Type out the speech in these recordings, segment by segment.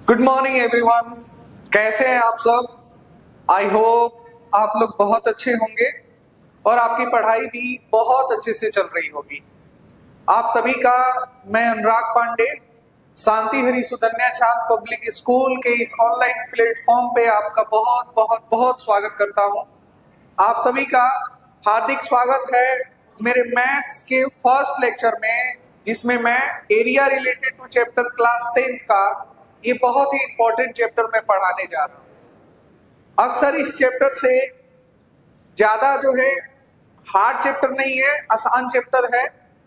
Good morning everyone. कैसे हैं आप सब? आई होप आप लोग बहुत अच्छे होंगे और आपकी पढ़ाई भी बहुत अच्छे से चल रही होगी। आप सभी का मैं अनुराग पांडे शांति हरि सुकन्या चांद पब्लिक स्कूल के इस ऑनलाइन प्लेटफॉर्म पे आपका बहुत बहुत बहुत स्वागत करता हूं। आप सभी का हार्दिक स्वागत है मेरे मैथ्स के फर्स्ट लेक्चर में, जिसमें मैं area related to chapter class 10 का ये बहुत ही इंपॉर्टेंट चैप्टर मैं पढ़ाने जा रहा हूं। अक्सर इस चैप्टर से ज्यादा जो है हार्ड चैप्टर नहीं है, आसान चैप्टर है,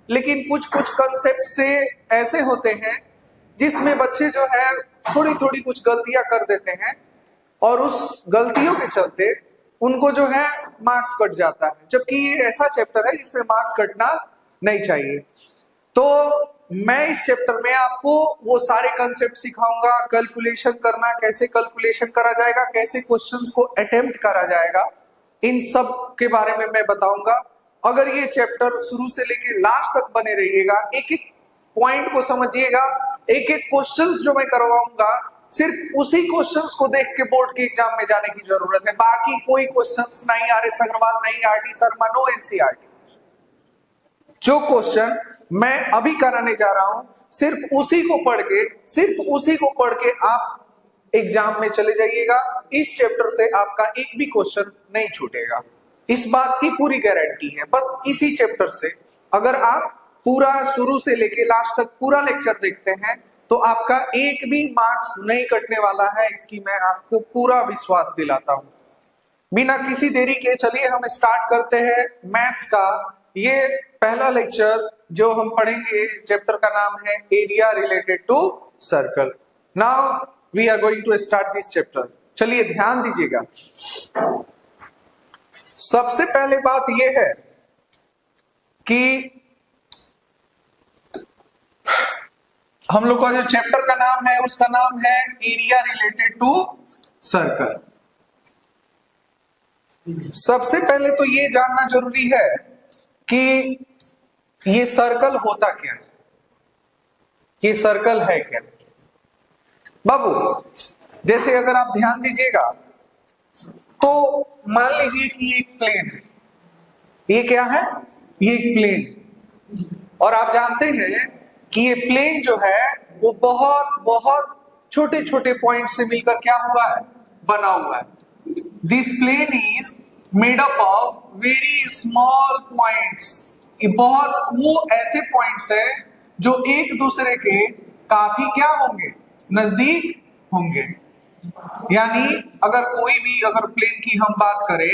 लेकिन कुछ कुछ कंसेप्ट से ऐसे होते हैं जिसमें बच्चे जो है थोड़ी थोड़ी कुछ गलतियां कर देते हैं और उस गलतियों के चलते उनको जो है मार्क्स कट जाता है, जबकि ये ऐसा चैप्टर है जिसमें मार्क्स कटना नहीं चाहिए। तो मैं इस चैप्टर में आपको वो सारे कंसेप्ट सिखाऊंगा, कैलकुलेशन करना, कैसे कैलकुलेशन करा जाएगा, कैसे क्वेश्चंस को अटेम्प्ट करा जाएगा, इन सब के बारे में मैं बताऊंगा। अगर ये चैप्टर शुरू से लेके लास्ट तक बने रहिएगा, एक एक पॉइंट को समझिएगा, एक एक क्वेश्चंस जो मैं करवाऊंगा सिर्फ उसी क्वेश्चंस को देख के बोर्ड के एग्जाम में जाने की जरूरत है। बाकी कोई क्वेश्चंस नहीं आर एस अग्रवाल, नहीं R D Sharma, no NCERT. जो क्वेश्चन मैं अभी कराने जा रहा हूं सिर्फ उसी को पढ़ के आप एग्जाम में चले जाइएगा। इस चैप्टर से आपका एक भी क्वेश्चन नहीं छूटेगा, इस बात की पूरी गारंटी है। बस इसी चैप्टर से अगर आप पूरा शुरू से लेके लास्ट तक पूरा लेक्चर देखते हैं तो आपका एक भी मार्क्स नहीं कटने वाला है, इसकी मैं आपको पूरा विश्वास दिलाता हूं। बिना किसी देरी के चलिए हम स्टार्ट करते हैं मैथ्स का ये पहला लेक्चर जो हम पढ़ेंगे। चैप्टर का नाम है area related to circle. Now we are going to start this chapter. चलिए ध्यान दीजिएगा। सबसे पहले बात यह है कि हम लोग का जो चैप्टर का नाम है उसका नाम है एरिया रिलेटेड टू सर्कल। सबसे पहले तो ये जानना जरूरी है कि ये सर्कल होता क्या है, ये सर्कल है क्या। बाबू जैसे अगर आप ध्यान दीजिएगा तो मान लीजिए कि ये एक प्लेन है, ये क्या है, ये एक प्लेन है, और आप जानते हैं कि ये प्लेन जो है वो बहुत बहुत छोटे छोटे पॉइंट से मिलकर क्या हुआ है, बना हुआ है। This plane is made up of very small points. ये बहुत वो ऐसे पॉइंट्स है जो एक दूसरे के काफी क्या होंगे, नजदीक होंगे। यानी अगर प्लेन की हम बात करें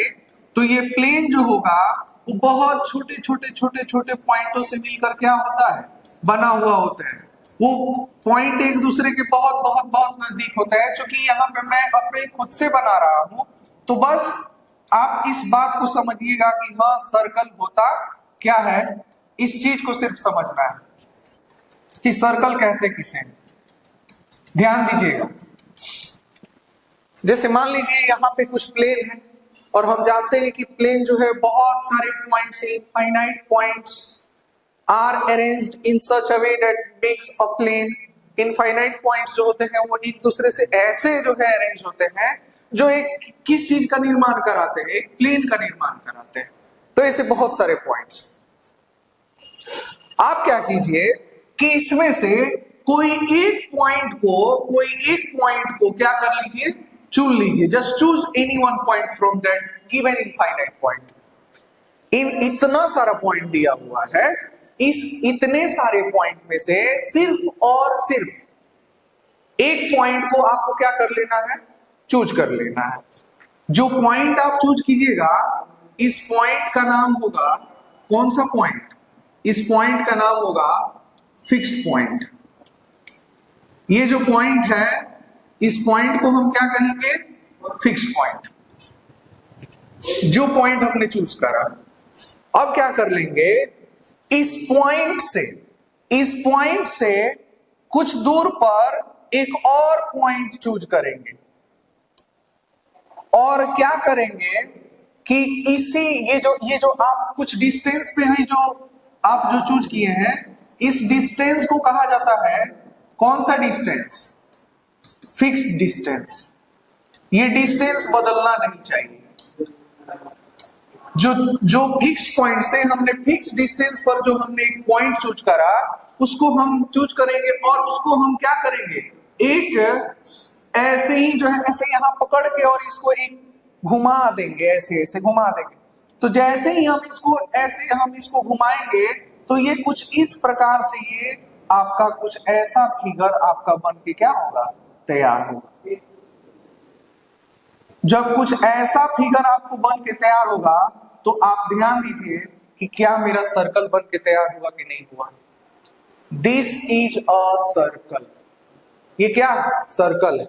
तो ये प्लेन जो होगा वो बहुत छोटे छोटे छोटे छोटे पॉइंटों से मिलकर क्या होता है, बना हुआ होता है। वो पॉइंट एक दूसरे के बहुत बहुत बहुत नजदीक होता है। क्योंकि यहाँ पे मैं अपने खुद से बना रहा हूं तो बस आप इस बात को समझिएगा कि हाँ सर्कल होता क्या है, इस चीज को सिर्फ समझना है कि सर्कल कहते किसे। ध्यान दीजिएगा, जैसे मान लीजिए यहाँ पे कुछ प्लेन है और हम जानते हैं कि प्लेन जो है बहुत सारे points, infinite points are arranged in such a way that makes a plane. Infinite points जो होते हैं वो एक दूसरे से ऐसे जो है अरेंज होते हैं जो एक किस चीज का निर्माण कराते हैं, एक प्लेन का निर्माण कराते हैं। तो ऐसे बहुत सारे पॉइंट्स। आप क्या कीजिए कि इसमें से कोई एक पॉइंट को क्या कर लीजिए, चुन लीजिए। Just choose any one point from that given infinite point. इन इतना सारा पॉइंट दिया हुआ है, इस इतने सारे पॉइंट में से सिर्फ और सिर्फ एक पॉइंट को आपको क्या कर लेना है, चूज कर लेना है। जो पॉइंट आप चूज कीजिएगा इस पॉइंट का नाम होगा, कौन सा पॉइंट, इस पॉइंट का नाम होगा फिक्स्ड पॉइंट। ये जो पॉइंट है इस पॉइंट को हम क्या कहेंगे, फिक्स्ड पॉइंट। जो पॉइंट हमने चूज करा, अब क्या कर लेंगे, इस पॉइंट से कुछ दूर पर एक और पॉइंट चूज करेंगे और क्या करेंगे कि ये जो आप कुछ डिस्टेंस पे है, जो आप जो चूज किए हैं, इस डिस्टेंस को कहा जाता है, कौन सा डिस्टेंस, फिक्स्ड डिस्टेंस, ये डिस्टेंस बदलना नहीं चाहिए। जो फिक्स पॉइंट से हमने फिक्स डिस्टेंस पर जो हमने एक पॉइंट चूज करा, उसको हम चूज करेंगे और उसको हम क्या करेंगे, एक ऐसे ही जो है ऐसे यहां पकड़ के और इसको एक घुमा देंगे, ऐसे ऐसे घुमा देंगे। तो जैसे ही हम इसको ऐसे हम इसको घुमाएंगे तो ये कुछ इस प्रकार से ये आपका कुछ ऐसा फिगर आपका बन के क्या होगा, तैयार होगा। जब कुछ ऐसा फिगर आपको बन के तैयार होगा तो आप ध्यान दीजिए कि क्या मेरा सर्कल बन के तैयार हुआ कि नहीं हुआ। दिस इज अ सर्कल, ये क्या सर्कल है।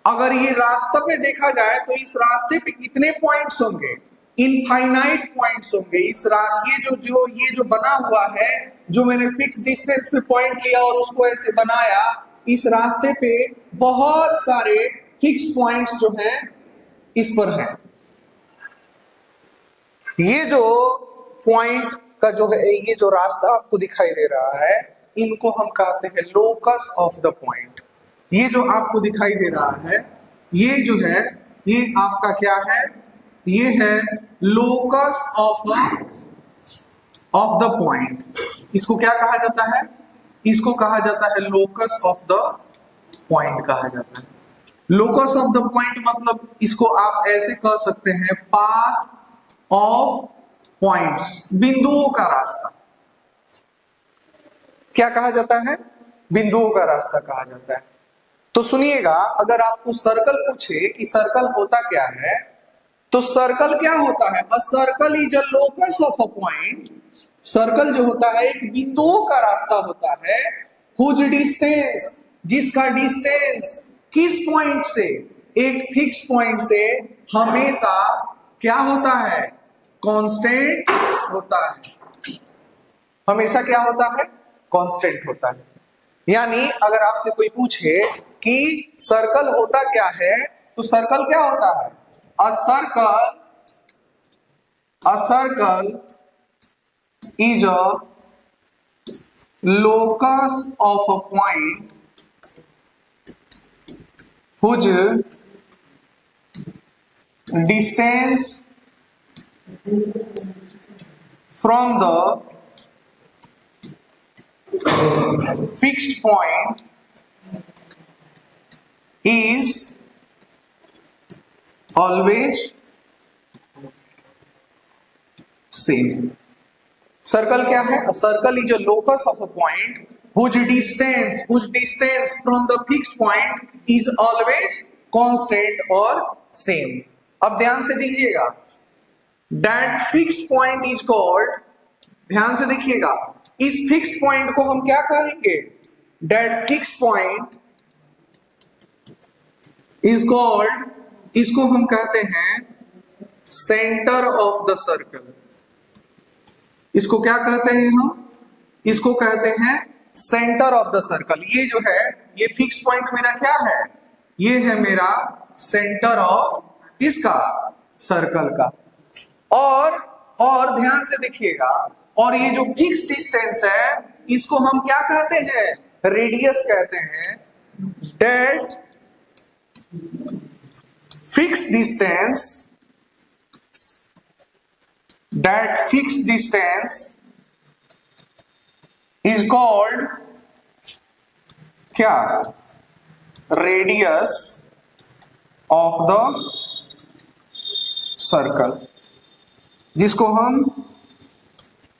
अगर ये रास्ते पे देखा जाए तो इस रास्ते पे कितने पॉइंट्स होंगे, इनफाइनाइट पॉइंट्स होंगे। ये जो बना हुआ है, जो मैंने फिक्स डिस्टेंस पे पॉइंट लिया और उसको ऐसे बनाया, इस रास्ते पे बहुत सारे फिक्स पॉइंट्स जो हैं इस पर है। ये जो पॉइंट का जो है, ये जो रास्ता आपको दिखाई दे रहा है, इनको हम कहते हैं लोकस ऑफ द पॉइंट। ये जो आपको दिखाई दे रहा है, ये जो है ये आपका क्या है, ये है लोकस ऑफ द पॉइंट। इसको क्या कहा जाता है, इसको कहा जाता है लोकस ऑफ द पॉइंट कहा जाता है। लोकस ऑफ द पॉइंट मतलब इसको आप ऐसे कह सकते हैं, पाथ ऑफ पॉइंट्स, बिंदुओं का रास्ता। क्या कहा जाता है, बिंदुओं का रास्ता कहा जाता है। तो सुनिएगा, अगर आपको सर्कल पूछे कि सर्कल होता क्या है, तो सर्कल क्या होता है, a circle is a locus of a point. Circle जो होता है एक बिंदुओं का रास्ता होता है, हुज डिस्टेंस, जिसका डिस्टेंस किस पॉइंट से, एक फिक्स पॉइंट से हमेशा क्या होता है, कांस्टेंट होता है। हमेशा क्या होता है, कांस्टेंट होता है। यानी अगर आपसे कोई पूछे कि सर्कल होता क्या है, तो सर्कल क्या होता है, a circle is a locus of a point whose distance from the fixed point is always same. Circle क्या है, circle is a locus of a point whose distance from the fixed point is always constant और same. अब ध्यान से देखिएगा, that fixed point is called, ध्यान से देखिएगा, इस फिक्स्ड पॉइंट को हम क्या कहेंगे, that fixed point is called, इसको हम कहते हैं सेंटर ऑफ द सर्कल। इसको क्या कहते हैं हम, इसको कहते हैं सेंटर ऑफ द सर्कल। ये जो है, ये फिक्स्ड पॉइंट मेरा क्या है, ये है मेरा सेंटर ऑफ इसका, सर्कल का। और ध्यान से देखिएगा, और ये जो फिक्स डिस्टेंस है इसको हम क्या कहते हैं, रेडियस कहते हैं। That fix distance is called क्या, रेडियस ऑफ द सर्कल, जिसको हम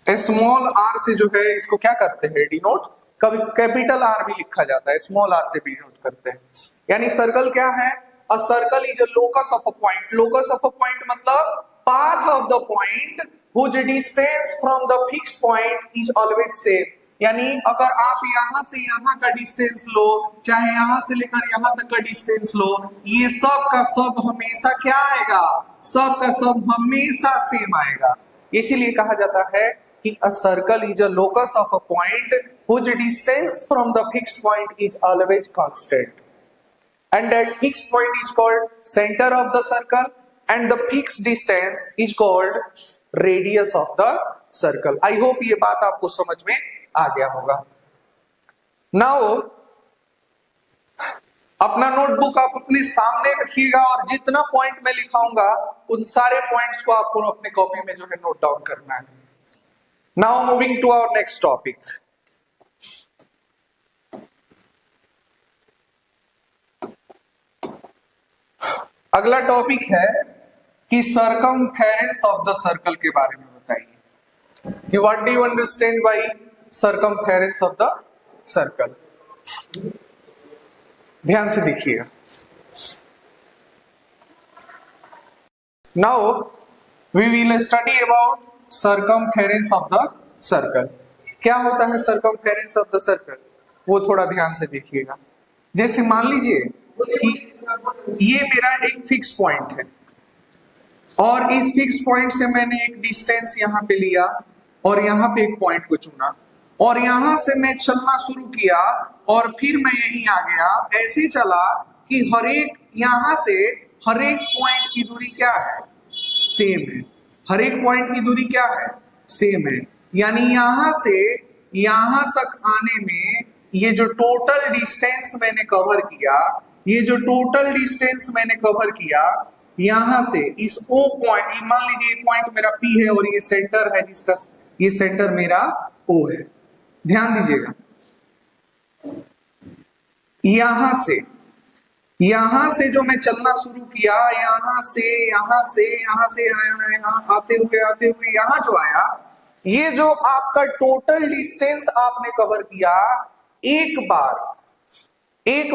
स्मॉल आर से जो है इसको क्या करते हैं, डिनोट। कभी कैपिटल आर भी लिखा जाता है, स्मॉल आर से भी डिनोट करते हैं। यानी सर्कल क्या है, a circle is a locus of a point. Locus of a point मतलब path of the point whose distance from the fixed point is always same. यानी अगर आप यहां से यहां का डिस्टेंस लो, चाहे यहां से लेकर यहां तक का डिस्टेंस लो, ये सब का सब हमेशा क्या आएगा, सब का सब हमेशा सेम आएगा। इसीलिए कहा जाता है कि a circle is a locus of a point whose distance from the fixed point is always constant, and that fixed point is called center of the circle, and the fixed distance is called radius of the circle. I hope ये बात आपको समझ में आ गया होगा। Now अपना notebook आप अपने सामने रखिएगा और जितना पॉइंट मैं लिखाऊंगा उन सारे पॉइंट्स को आपको अपने कॉपी में जो है नोट डाउन करना है। Now moving to our next topic. अगला टॉपिक है कि सरकमफेरेंस ऑफ द सर्कल के बारे में बताइए कि what do you understand by circumference of the circle. ध्यान से देखिएगा। Now we will study about circumference of the circle. क्या होता है सरकमफेरेंस ऑफ द सर्कल, वो थोड़ा ध्यान से देखिएगा। जैसे मान लीजिए कि ये मेरा एक फिक्स पॉइंट है और इस फिक्स पॉइंट से मैंने एक डिस्टेंस यहां पे लिया और यहां पे एक पॉइंट को चुना और यहां से मैं चलना शुरू किया और फिर मैं यहीं आ गया। ऐसे चला कि हर एक यहां से हर एक पॉइंट की दूरी क्या है, सेम है। हर एक पॉइंट की दूरी क्या है, सेम है। यानी यहां से यहां तक आने में ये जो टोटल डिस्टेंस मैंने कवर किया, ये जो टोटल डिस्टेंस मैंने कवर किया यहां से इस ओ पॉइंट, मान लीजिए पॉइंट मेरा पी है और ये सेंटर है जिसका ये सेंटर मेरा ओ है। ध्यान दीजिएगा, यहां से जो मैं चलना शुरू किया, यहां से यहां आते हुए यहां जो आया, ये जो आपका टोटल डिस्टेंस आपने कवर किया एक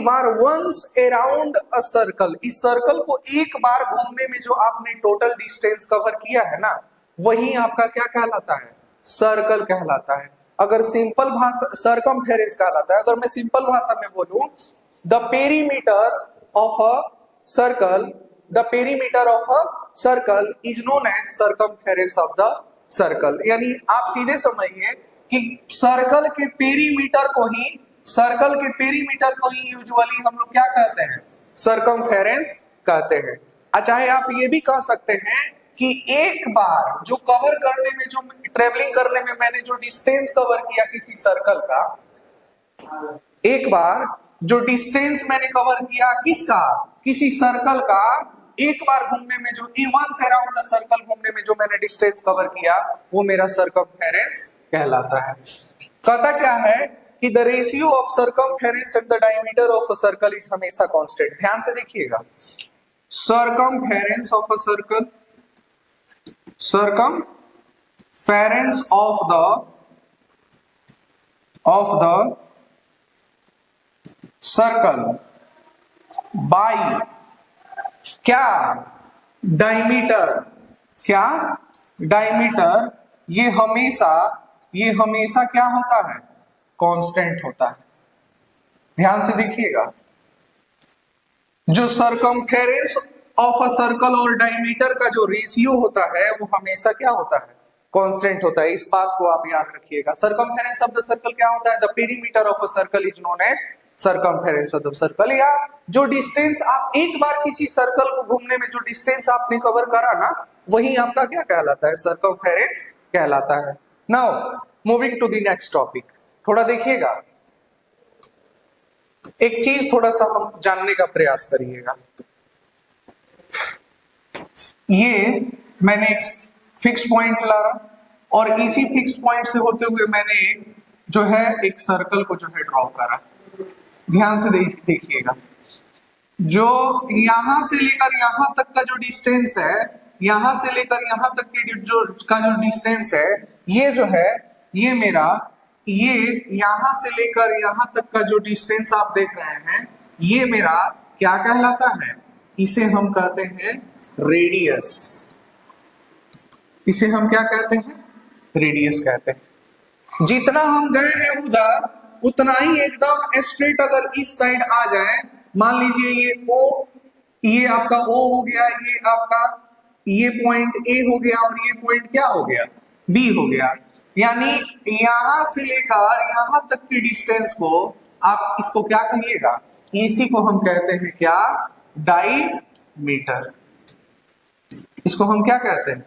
बार वंस अराउंड अ सर्कल, इस सर्कल को एक बार घूमने में जो आपने टोटल डिस्टेंस कवर किया है ना, वही आपका क्या कहलाता है, सर्कल कहलाता है। अगर सिंपल भाषा सरकमफेरेंस कहलाता है। अगर मैं सिंपल भाषा में बोलूं, the perimeter of a circle is known as circumference of the circle. यानी आप सीधे समझिए कि सर्कल के पेरीमीटर को ही यूजुअली हम लोग क्या कहते हैं, सरकमफेरेंस कहते हैं। चाहे आप ये भी कह सकते हैं कि एक बार जो कवर करने में, जो ट्रेवलिंग करने में मैंने जो डिस्टेंस कवर किया किसी सर्कल का, एक बार जो डिस्टेंस मैंने कवर किया किसका, किसी सर्कल का, एक बार घूमने में जो वंस अराउंड द सर्कल घूमने में जो मैंने डिस्टेंस कवर किया, वो मेरा सरकमफेरेंस कहलाता है। कहता क्या है कि the ratio of circumference and the diameter of a circle is हमेशा कांस्टेंट। ध्यान से देखिएगा, circumference of a circle, circumference of the circle by क्या, डायमीटर, क्या, डायमीटर, ये हमेशा क्या होता है, कांस्टेंट होता है। ध्यान से देखिएगा, जो सरकमफेरेंस ऑफ अ सर्कल और डायमीटर का जो रेशियो होता है वो हमेशा क्या होता है, कांस्टेंट होता है। इस बात को आप याद रखिएगा। सरकमफेरेंस ऑफ द सर्कल क्या होता है, the perimeter of a circle is known as circumference of the circle. या जो डिस्टेंस आप एक बार किसी सर्कल को घूमने में जो डिस्टेंस आपने कवर करा ना, वही आपका क्या कहलाता है, सरकमफेरेंस कहलाता है। Now moving to the next topic. थोड़ा देखिएगा, एक चीज थोड़ा सा हम जानने का प्रयास करिएगा। ये मैंने एक फिक्स पॉइंट ला और इसी फिक्स पॉइंट से होते हुए मैंने जो है एक सर्कल को जो है ड्रॉ करा। ध्यान से देखिएगा, जो यहां से लेकर यहां तक का जो डिस्टेंस है, यहां से लेकर यहां तक की जो डिस्टेंस है, ये जो है ये मेरा, ये यहां से लेकर यहां तक का जो डिस्टेंस आप देख रहे हैं, ये मेरा क्या कहलाता है, इसे हम कहते हैं रेडियस। इसे हम क्या कहते हैं, रेडियस कहते हैं। जितना हम गए हैं उधर उतना ही एकदम स्ट्रेट अगर इस साइड आ जाए, मान लीजिए ये ओ, ये आपका ओ हो गया, ये आपका ये पॉइंट ए हो गया और ये पॉइंट क्या हो गया, बी हो गया। यानी यहां से लेकर यहां तक की डिस्टेंस को आप इसको क्या कहिएगा, इसी को हम कहते हैं क्या, डायमीटर। इसको हम क्या कहते हैं,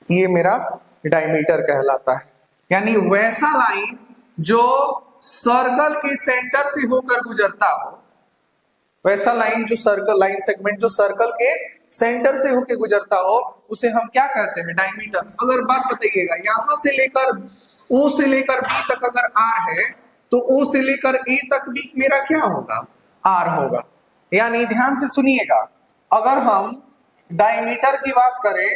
ये मेरा डायमीटर कहलाता है। यानी वैसा लाइन जो सर्कल के सेंटर से होकर गुजरता हो, वैसा लाइन जो सर्कल, लाइन सेगमेंट जो सर्कल के सेंटर से होके गुजरता हो उसे हम क्या कहते हैं, डायमीटर। अगर बात बताइएगा, यहां से लेकर ओ से लेकर बी तक अगर आर है तो ओ से लेकर ए तक भी मेरा क्या होगा, आर होगा। यानी ध्यान से सुनिएगा, अगर हम डायमीटर की बात करें,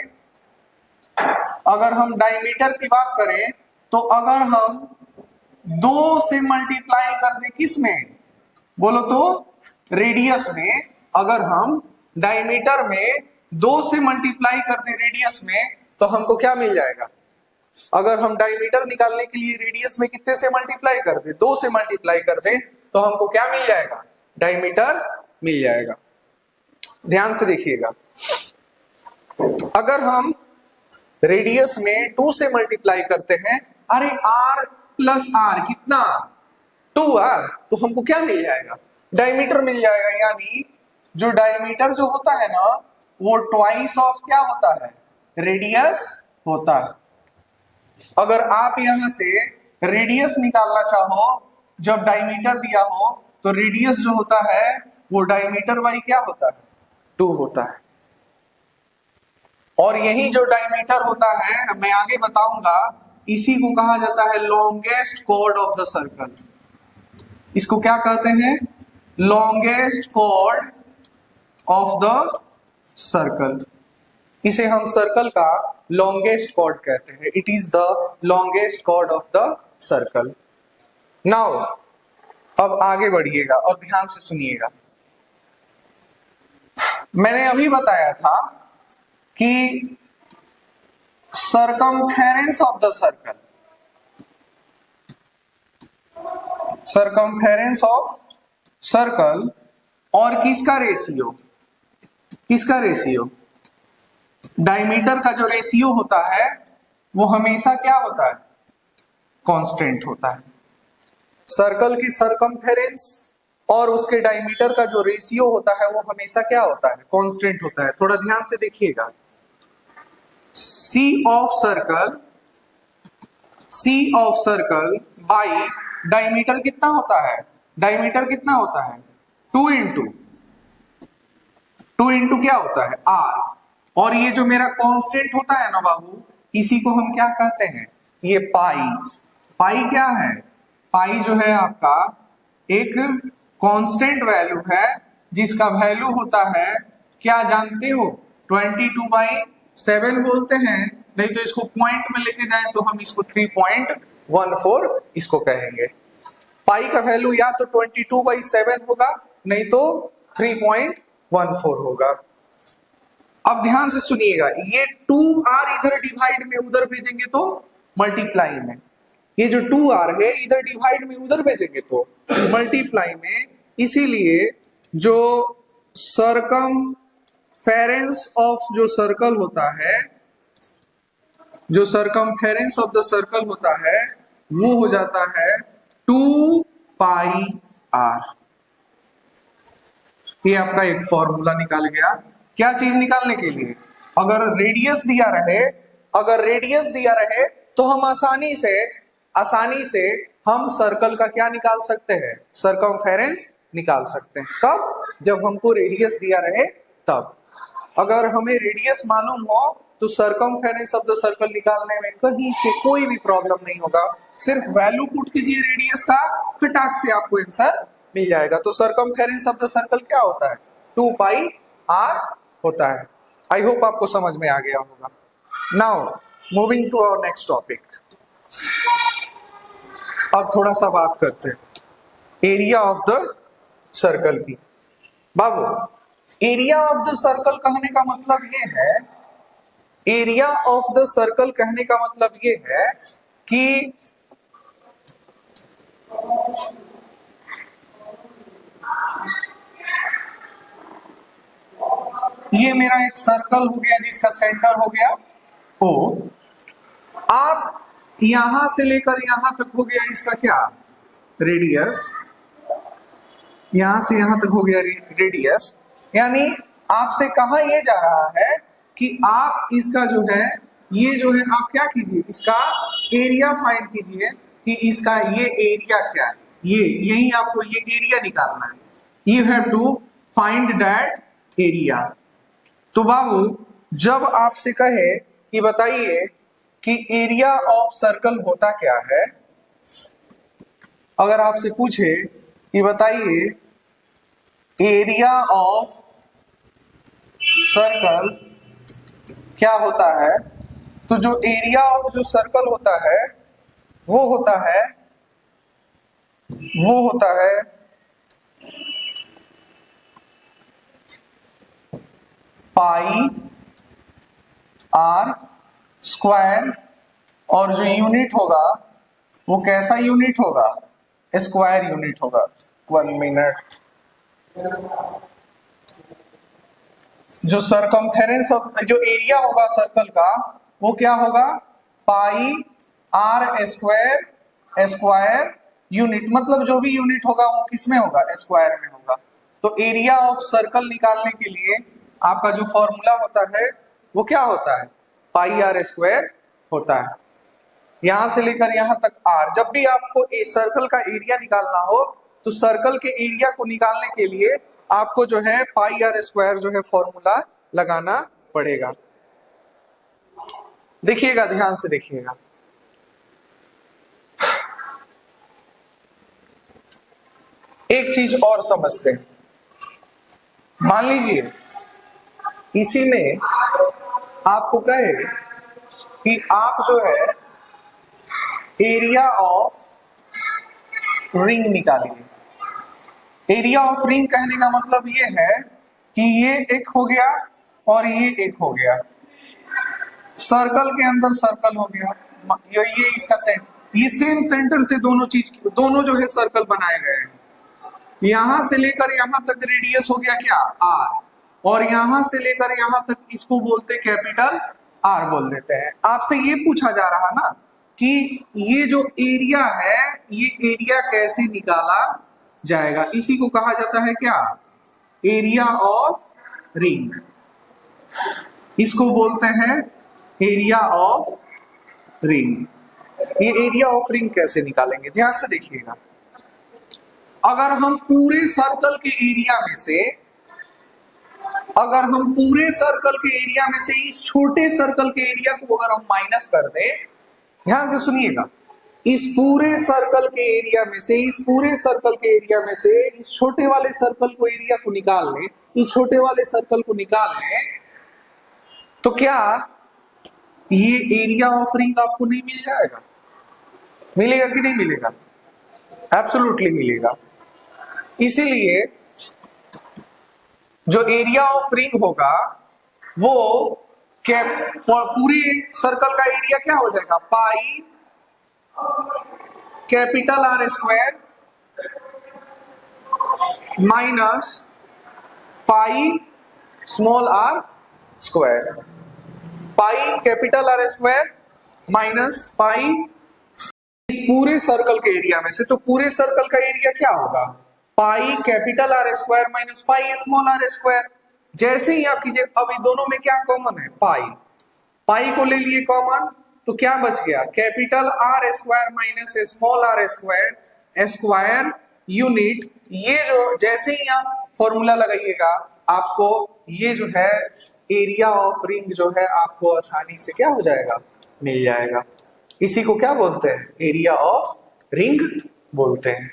अगर हम डायमीटर की बात करें तो अगर हम 2 से मल्टीप्लाई कर दें किस में, बोलो तो रेडियस में। अगर हम डायमीटर में 2 से मल्टीप्लाई कर दें रेडियस में तो हमको क्या मिल जाएगा। अगर हम डायमीटर निकालने के लिए रेडियस में कितने से मल्टीप्लाई कर दें, 2 से मल्टीप्लाई कर दें तो हमको क्या मिल जाएगा, डायमीटर मिल जाएगा। ध्यान से देखिएगा, अगर हम रेडियस में 2 से मल्टीप्लाई करते हैं, अरे r प्लस आर कितना, 2r, तो हमको क्या मिल जाएगा, डायमीटर मिल जाएगा। यानी जो डायमीटर जो होता है ना वो ट्वाइस ऑफ क्या होता है, रेडियस होता है। अगर आप यहां से रेडियस निकालना चाहो, जब डायमीटर दिया हो तो रेडियस जो होता है वो डायमीटर बाई क्या होता है, 2 होता है। और यही जो डायमीटर होता है, मैं आगे बताऊंगा, इसी को कहा जाता है longest chord of the circle. इसको क्या कहते हैं, longest chord of the circle. इसे हम सर्कल का लॉन्गेस्ट कॉर्ड कहते हैं। It is the longest chord of the circle. Now अब आगे बढ़िएगा और ध्यान से सुनिएगा। मैंने अभी बताया था कि circumference of the circle, circumference of circle और किसका रेशियो, किसका रेशियो, डायमीटर का जो रेशियो होता है वो हमेशा क्या होता है, कांस्टेंट होता है। सर्कल की सरकमफेरेंस और उसके डायमीटर का जो रेशियो होता है वो हमेशा क्या होता है, कांस्टेंट होता है। थोड़ा ध्यान से देखिएगा, C of circle, C of circle by diameter कितना होता है, डायमीटर कितना होता है, 2 इंटू क्या होता है, आर। और ये जो मेरा कांस्टेंट होता है ना बाबू, इसी को हम क्या कहते हैं, ये पाई। पाई क्या है, पाई जो है आपका एक कांस्टेंट वैल्यू है जिसका वैल्यू होता है, क्या जानते हो, 22/7 बोलते हैं, नहीं तो इसको पॉइंट में लेके जाए तो हम इसको 3.14 इसको कहेंगे। पाई का वैल्यू या तो 22/7 होगा नहीं तो 3.14 होगा। अब ध्यान से सुनिएगा, ये 2r इधर डिवाइड में उधर भेजेंगे तो मल्टीप्लाई में, ये जो 2r है इधर डिवाइड में उधर भेजेंगे तो मल्टीप्लाई में। इसीलिए जो सरकमफेरेंस ऑफ जो सर्कल होता है, जो सरकमफेरेंस ऑफ द सर्कल होता है वो हो जाता है 2πr। ये आपका एक फॉर्मूला निकाल गया। क्या चीज निकालने के लिए, अगर रेडियस दिया रहे, अगर रेडियस दिया रहे तो हम आसानी से हम सर्कल का क्या निकाल सकते हैं, सरकमफेरेंस निकाल सकते हैं। कब, जब हमको रेडियस दिया रहे तब। अगर हमें रेडियस मालूम हो तो सरकमफेरेंस ऑफ द सर्कल निकालने में कहीं से कोई भी प्रॉब्लम नहीं होगा। सिर्फ वैल्यू पुट कीजिए रेडियस का, फटाक से आपको आंसर मिल जाएगा। तो सरकमफेरेंस ऑफ द सर्कल क्या होता है, 2πr होता है। आई होप आपको समझ में आ गया होगा। Now moving to our next topic. अब थोड़ा सा बात करते हैं एरिया ऑफ द सर्कल की। बाबू, एरिया ऑफ द सर्कल कहने का मतलब ये है, एरिया ऑफ द सर्कल कहने का मतलब ये है कि ये मेरा एक सर्कल हो गया जिसका सेंटर हो गया O। आप यहां से लेकर यहां तक हो गया इसका क्या, रेडियस, यहां से यहां तक हो गया रेडियस। यानी आपसे कहा यह जा रहा है कि आप इसका जो है, ये जो है आप क्या कीजिए, इसका एरिया फाइंड कीजिए कि इसका ये एरिया क्या है, ये यही आपको ये एरिया निकालना है। You have to find that area. तो बाबू जब आपसे कहे कि बताइए कि एरिया ऑफ सर्कल होता क्या है, अगर आपसे पूछे कि बताइए एरिया ऑफ सर्कल क्या होता है, तो जो एरिया ऑफ जो सर्कल होता है वो होता है पाई आर स्क्वायर, और जो यूनिट होगा वो कैसा यूनिट होगा, स्क्वायर यूनिट होगा। 1 मिनट। जो सरकमफेरेंस जो एरिया होगा सर्कल का वो क्या होगा, पाई आर स्क्वायर स्क्वायर यूनिट, मतलब जो भी यूनिट होगा वो किसमें होगा, स्क्वायर में होगा। तो एरिया ऑफ सर्कल निकालने के लिए आपका जो फॉर्मूला होता है वो क्या होता है, पाई आर स्क्वायर होता है। यहां से लेकर यहां तक आर। जब भी आपको सर्कल का एरिया निकालना हो तो सर्कल के एरिया को निकालने के लिए आपको जो है पाई आर स्क्वायर जो है फॉर्मूला लगाना पड़ेगा। देखिएगा, ध्यान से देखिएगा। एक चीज और समझते हैं। मान लीजिए इसी में आपको कहे कि आप जो है एरिया ऑफ रिंग निकालिए। एरिया ऑफ रिंग कहने का मतलब ये है कि ये एक हो गया और ये एक हो गया, सर्कल के अंदर सर्कल हो गया, ये इसका सेंटर, ये सेम सेंटर से दोनों जो है सर्कल बनाए गए हैं। यहां से लेकर यहां तक रेडियस हो गया क्या, आर, और यहां से लेकर यहां तक इसको बोलते कैपिटल आर बोल देते हैं। आपसे ये पूछा जा रहा ना कि ये जो एरिया है ये एरिया कैसे निकाला जाएगा, इसी को कहा जाता है क्या, एरिया ऑफ रिंग। इसको बोलते हैं एरिया ऑफ रिंग। ये एरिया ऑफ रिंग कैसे निकालेंगे, ध्यान से देखिएगा। अगर हम पूरे सर्कल के एरिया में से इस छोटे सर्कल के एरिया को अगर हम माइनस कर दें, ध्यान से सुनिएगा, इस पूरे सर्कल के एरिया में से इस छोटे वाले सर्कल को एरिया को निकाल लें, इस छोटे वाले सर्कल को निकाल लें, तो क्या ये एरिया ऑफ रिंग आपको नहीं मिल जाएगा, मिलेगा कि नहीं मिलेगा, एब्सोल्युटली मिलेगा। इसीलिए जो एरिया ऑफ रिंग होगा वो पूरे सर्कल का एरिया क्या हो जाएगा, pi capital R square minus pi small r square. Pi capital R square minus pi इस पूरे सर्कल के एरिया में से, तो पूरे सर्कल का एरिया क्या होगा, pi capital R square minus pi small r square. जैसे ही आप कीजिए, अब इन दोनों में क्या कॉमन है, पाई को ले लिए कॉमन, तो क्या बच गया, capital R square minus small r square square unit. ये जो जैसे ही आप फॉर्मूला लगाइएगा आपको ये जो है एरिया ऑफ रिंग जो है आपको आसानी से क्या हो जाएगा, मिल जाएगा। इसी को क्या बोलते हैं, एरिया ऑफ रिंग बोलते हैं।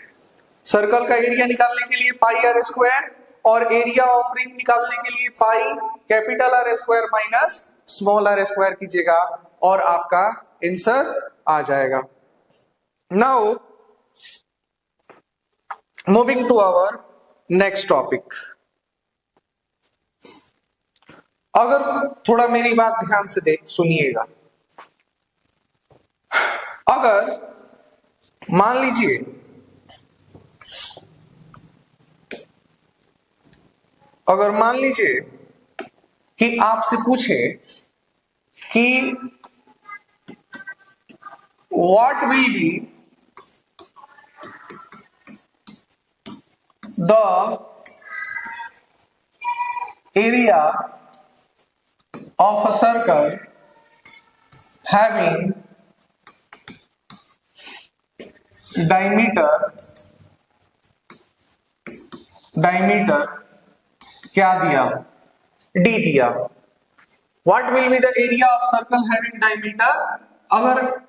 सर्कल का एरिया निकालने के लिए पाई आर स्क्वायर और एरिया ऑफ रिंग निकालने के लिए pi capital R square minus small r square कीजिएगा और आपका आंसर आ जाएगा। Now moving to our next topic. अगर थोड़ा मेरी बात ध्यान से सुनिएगा, अगर मान लीजिए कि आपसे पूछे कि what will be the area of a circle having diameter क्या दिया, डी दिया। What will be the area of circle having diameter, अगर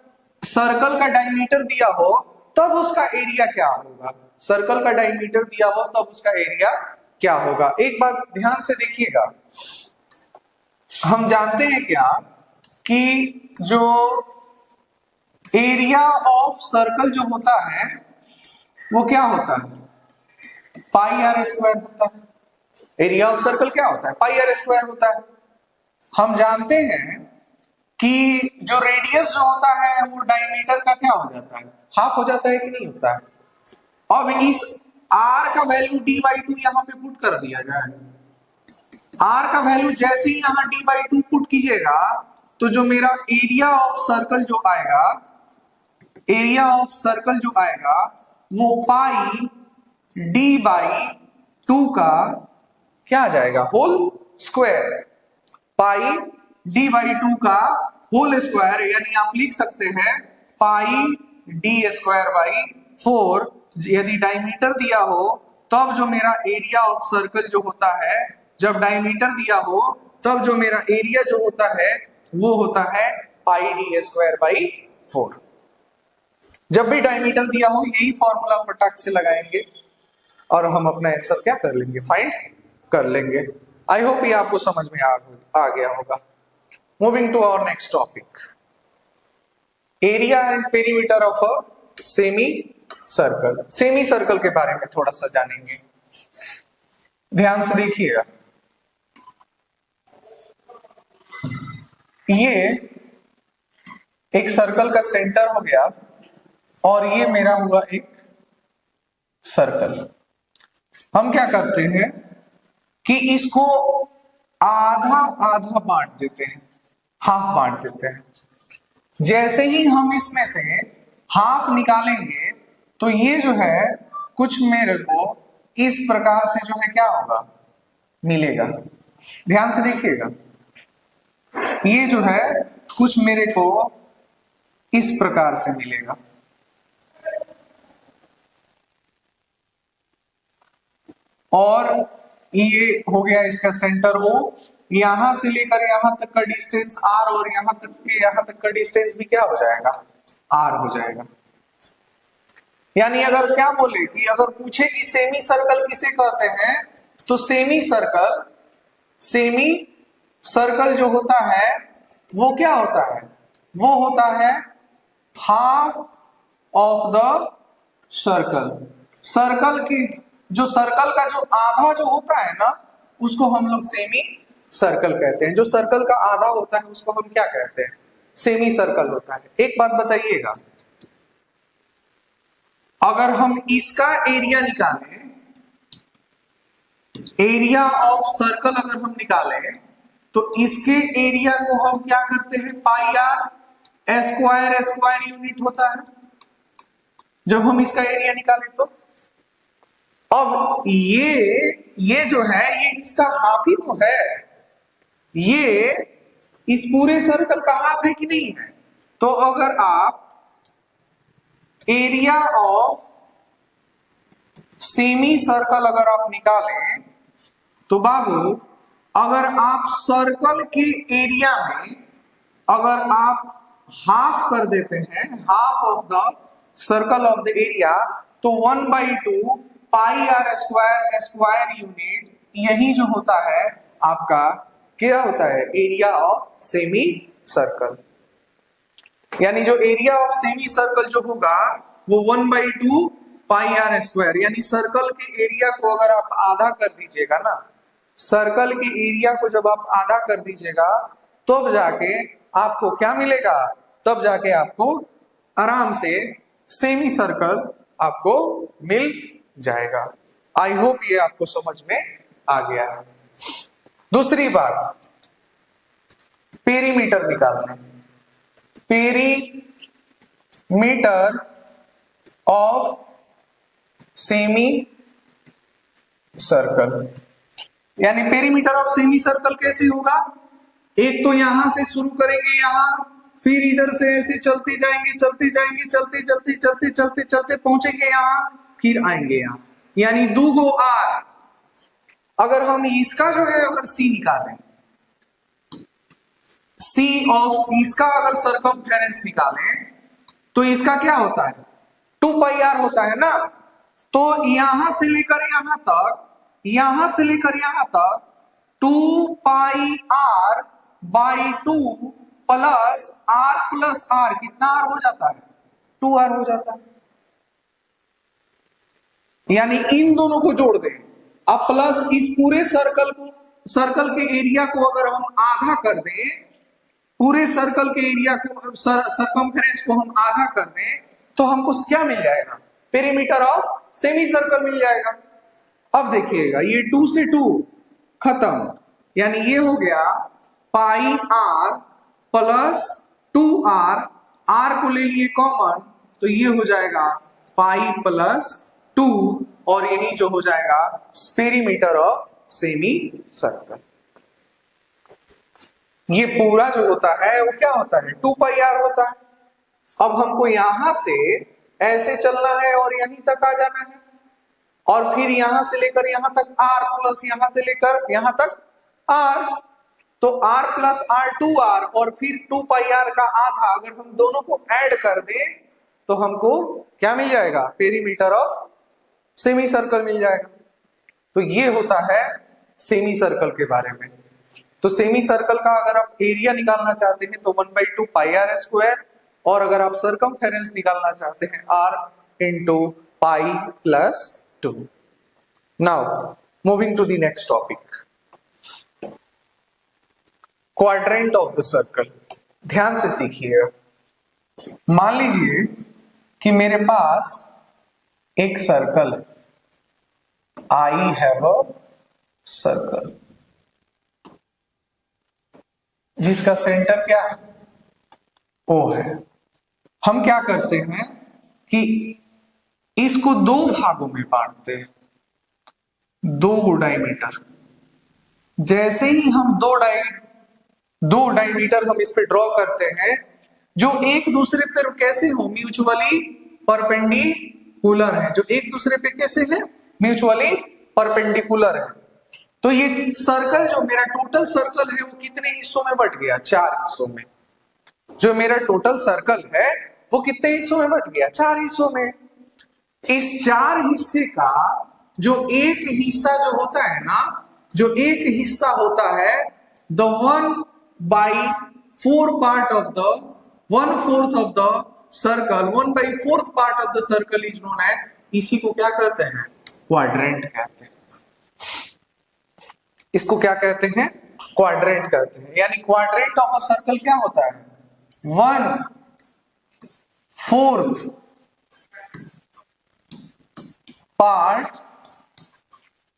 सर्कल का डायमीटर दिया हो तब उसका एरिया क्या होगा, सर्कल का डायमीटर दिया हो तब उसका एरिया क्या होगा। एक बात ध्यान से देखिएगा, हम जानते हैं क्या कि जो एरिया ऑफ सर्कल जो होता है वो क्या होता है, पाई आर स्क्वायर होता है। एरिया ऑफ सर्कल क्या होता है, पाई आर स्क्वायर होता है। हम जानते हैं कि जो रेडियस जो होता है वो डायमीटर का क्या हो जाता है, हाफ हो जाता है कि नहीं होता है। अब इस r का वैल्यू d/2 यहां पे पुट कर दिया जाए, r का वैल्यू जैसे ही यहां d/2 पुट कीजिएगा तो जो मेरा एरिया ऑफ सर्कल जो आएगा, एरिया ऑफ सर्कल जो आएगा वो पाई d/2 का क्या आ जाएगा, होल स्क्वायर। पाई d/2 का होल स्क्वायर, यानी आप लिख सकते हैं पाई d²/4। यदि डायमीटर दिया हो तब जो मेरा एरिया ऑफ सर्कल जो होता है, जब डायमीटर दिया हो तब जो मेरा एरिया जो होता है वो होता है पाई d²/4। जब भी डायमीटर दिया हो यही फॉर्मूला फटाक से लगाएंगे और हम अपना आंसर क्या कर लेंगे, फाइंड कर लेंगे। आई होप ये आपको समझ में आ गया होगा। Moving to our next topic, area and perimeter of a semi circle. Semicircle के बारे में थोड़ा सा जानेंगे, ध्यान से देखिएगा। ये एक सर्कल का सेंटर हो गया और ये मेरा हुआ एक सर्कल। हम क्या करते हैं कि इसको आधा आधा बांट देते हैं, हाफ बांट देते हैं। जैसे ही हम इसमें से हाफ निकालेंगे तो ये जो है कुछ मेरे को इस प्रकार से जो है क्या होगा, मिलेगा। ध्यान से देखिएगा, ये जो है कुछ मेरे को इस प्रकार से मिलेगा। और ये हो गया इसका सेंटर O, यहां से लेकर यहां तक का डिस्टेंस R और यहां तक का डिस्टेंस भी क्या हो जाएगा, R हो जाएगा। यानी अगर क्या बोले कि अगर पूछे कि सेमी सर्कल किसे कहते हैं, तो सेमी सर्कल जो होता है वो क्या होता है, वो होता है half of the circle. Circle की जो सर्कल का जो आधा जो होता है ना उसको हम लोग सेमी सर्कल कहते हैं। जो सर्कल का आधा होता है उसको हम क्या कहते हैं, सेमी सर्कल होता है। एक बात बताइएगा, अगर हम इसका एरिया निकालें, एरिया ऑफ सर्कल अगर हम निकालें तो इसके एरिया को हम क्या करते हैं, पाई आर स्क्वायर यूनिट होता है जब हम इसका एरिया निकालें तो। अब ये जो है ये इसका हाफ ही तो है, ये इस पूरे सर्कल का हाफ है कि नहीं है। तो अगर आप एरिया ऑफ सेमी सर्कल अगर आप निकालें तो बाबू, अगर आप सर्कल के एरिया में अगर आप हाफ कर देते हैं, half of the circle of the area, तो 1/2 पाई आर स्क्वायर यूनिट, यही जो होता है आपका क्या होता है, एरिया ऑफ सेमी सर्कल। यानी जो एरिया ऑफ सेमी सर्कल जो होगा वो 1/2 पाई आर स्क्वायर, यानी सर्कल के एरिया को अगर आप आधा कर दीजिएगा ना, सर्कल के एरिया को जब आप आधा कर दीजिएगा तब जाके आपको क्या मिलेगा, तब जाके आपको आराम से सेमी सर्कल आपको मिल जाएगा। आई होप ये आपको समझ में आ गया है। दूसरी बात, पेरीमीटर निकालना। पेरीमीटर ऑफ सेमी सर्कल, यानी पेरीमीटर ऑफ सेमी सर्कल कैसे होगा, एक तो यहां से शुरू करेंगे यहां, फिर इधर से ऐसे चलते जाएंगे चलते जाएंगे चलते चलते चलते चलते चलते पहुंचेंगे यहां, फिर आएंगे यहां, यानी 2 आर। अगर हम इसका जो है अगर सी निकालें, सी ऑफ इसका अगर सरकमफेरेंस निकालें तो इसका क्या होता है, 2πr होता है ना। तो यहां से लेकर यहां तक, यहां से लेकर यहां तक 2πr/2 प्लस r कितना r हो जाता है, 2r हो जाता है। यानी इन दोनों को जोड़ दें, अब प्लस इस पूरे सर्कल को, सर्कल के एरिया को अगर हम आधा कर दें, पूरे सर्कल के एरिया को, सरकमफेरेंस को हम आधा कर दें, तो हमको क्या मिल जाएगा, पेरीमीटर ऑफ सेमी सर्कल मिल जाएगा। अब देखिएगा ये 2 से 2 खत्म, यानी ये हो गया पाई r प्लस 2r, r को ले लिए कॉमन तो ये हो जाएगा पाई प्लस 2, और यही जो हो जाएगा पेरीमीटर ऑफ सेमी सर्कल। ये पूरा जो होता है वो क्या होता है, 2πr होता है। अब हमको यहां से ऐसे चलना है और यहीं तक आ जाना है, और फिर यहां से लेकर यहां तक r प्लस यहां से लेकर यहां तक r, तो r प्लस r 2r, और फिर 2πr का आधा अगर हम दोनों को ऐड कर दें तो हमको क्या मिल जाएगा, पेरीमीटर ऑफ सेमी सर्कल मिल जाएगा। तो ये होता है सेमी सर्कल के बारे में। तो सेमी सर्कल का अगर आप एरिया निकालना चाहते हैं तो 1/2πr², और अगर आप सरकमफेरेंस निकालना चाहते हैं r into pi plus 2। Now moving to the next topic, quadrant of the circle. ध्यान से सीखिए। मान लीजिए कि मेरे पास एक सर्कल है, आई हैव अ सर्कल, जिसका सेंटर क्या है, O है। हम क्या करते हैं कि इसको दो भागों में बांटते हैं, दो डायमीटर। जैसे ही हम दो डायमीटर हम इस पे ड्रॉ करते हैं, जो एक दूसरे पर कैसे हो, म्यूचुअली परपेंडिकुलर है, जो एक दूसरे पे कैसे है, म्यूचुअली परपेंडिकुलर है। तो ये सर्कल जो मेरा टोटल सर्कल है वो कितने हिस्सों में बट गया, 4 हिस्सों में। जो मेरा टोटल सर्कल है वो कितने हिस्सों में बट गया, 4 हिस्सों में। इस 4 हिस्से का जो एक हिस्सा जो होता है ना, जो एक हिस्सा होता है, the 1/4 part of the 1/4 of the circle, 1/4 part of the circle is known as, इसी को क्या कहते हैं, क्वाड्रेंट कहते हैं। इसको क्या कहते हैं, क्वाड्रेंट कहते हैं। यानी क्वाड्रेंट ऑफ अ सर्कल क्या होता है, 1/4 part,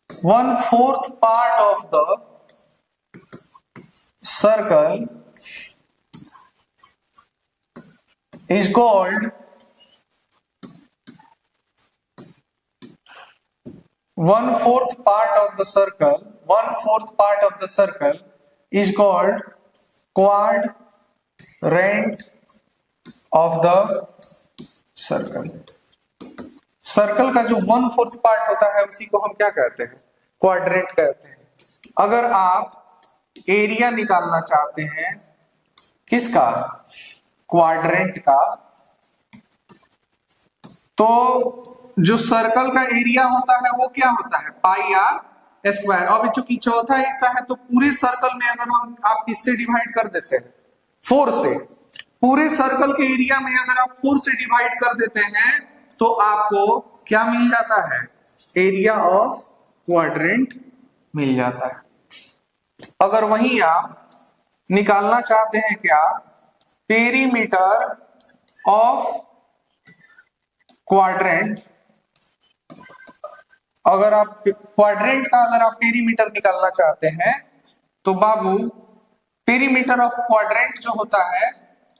1/4 part of the circle is called 1/4 part of the circle, 1/4 part of the circle is called quadrant of the circle। Circle का जो 1/4 पार्ट होता है उसी को हम क्या कहते हैं, क्वाड्रेंट कहते हैं। अगर आप एरिया निकालना चाहते हैं किसका, क्वाड्रेंट का, तो जो सर्कल का एरिया होता है वो क्या होता है, πr²। अब चूंकि चौथा हिस्सा है तो पूरे सर्कल में अगर हम आप किससे डिवाइड कर देते हैं, 4 से, पूरे सर्कल के एरिया में अगर आप 4 से डिवाइड कर देते हैं तो आपको क्या मिल जाता है, एरिया ऑफ क्वाड्रेंट मिल जाता है। अगर वहीं आप निकालना चाहते हैं क्या, पेरीमीटर ऑफ क्वाड्रेंट, अगर आप क्वाड्रेंट का अगर आप पेरीमीटर निकालना चाहते हैं तो बाबू पेरीमीटर ऑफ क्वाड्रेंट जो होता है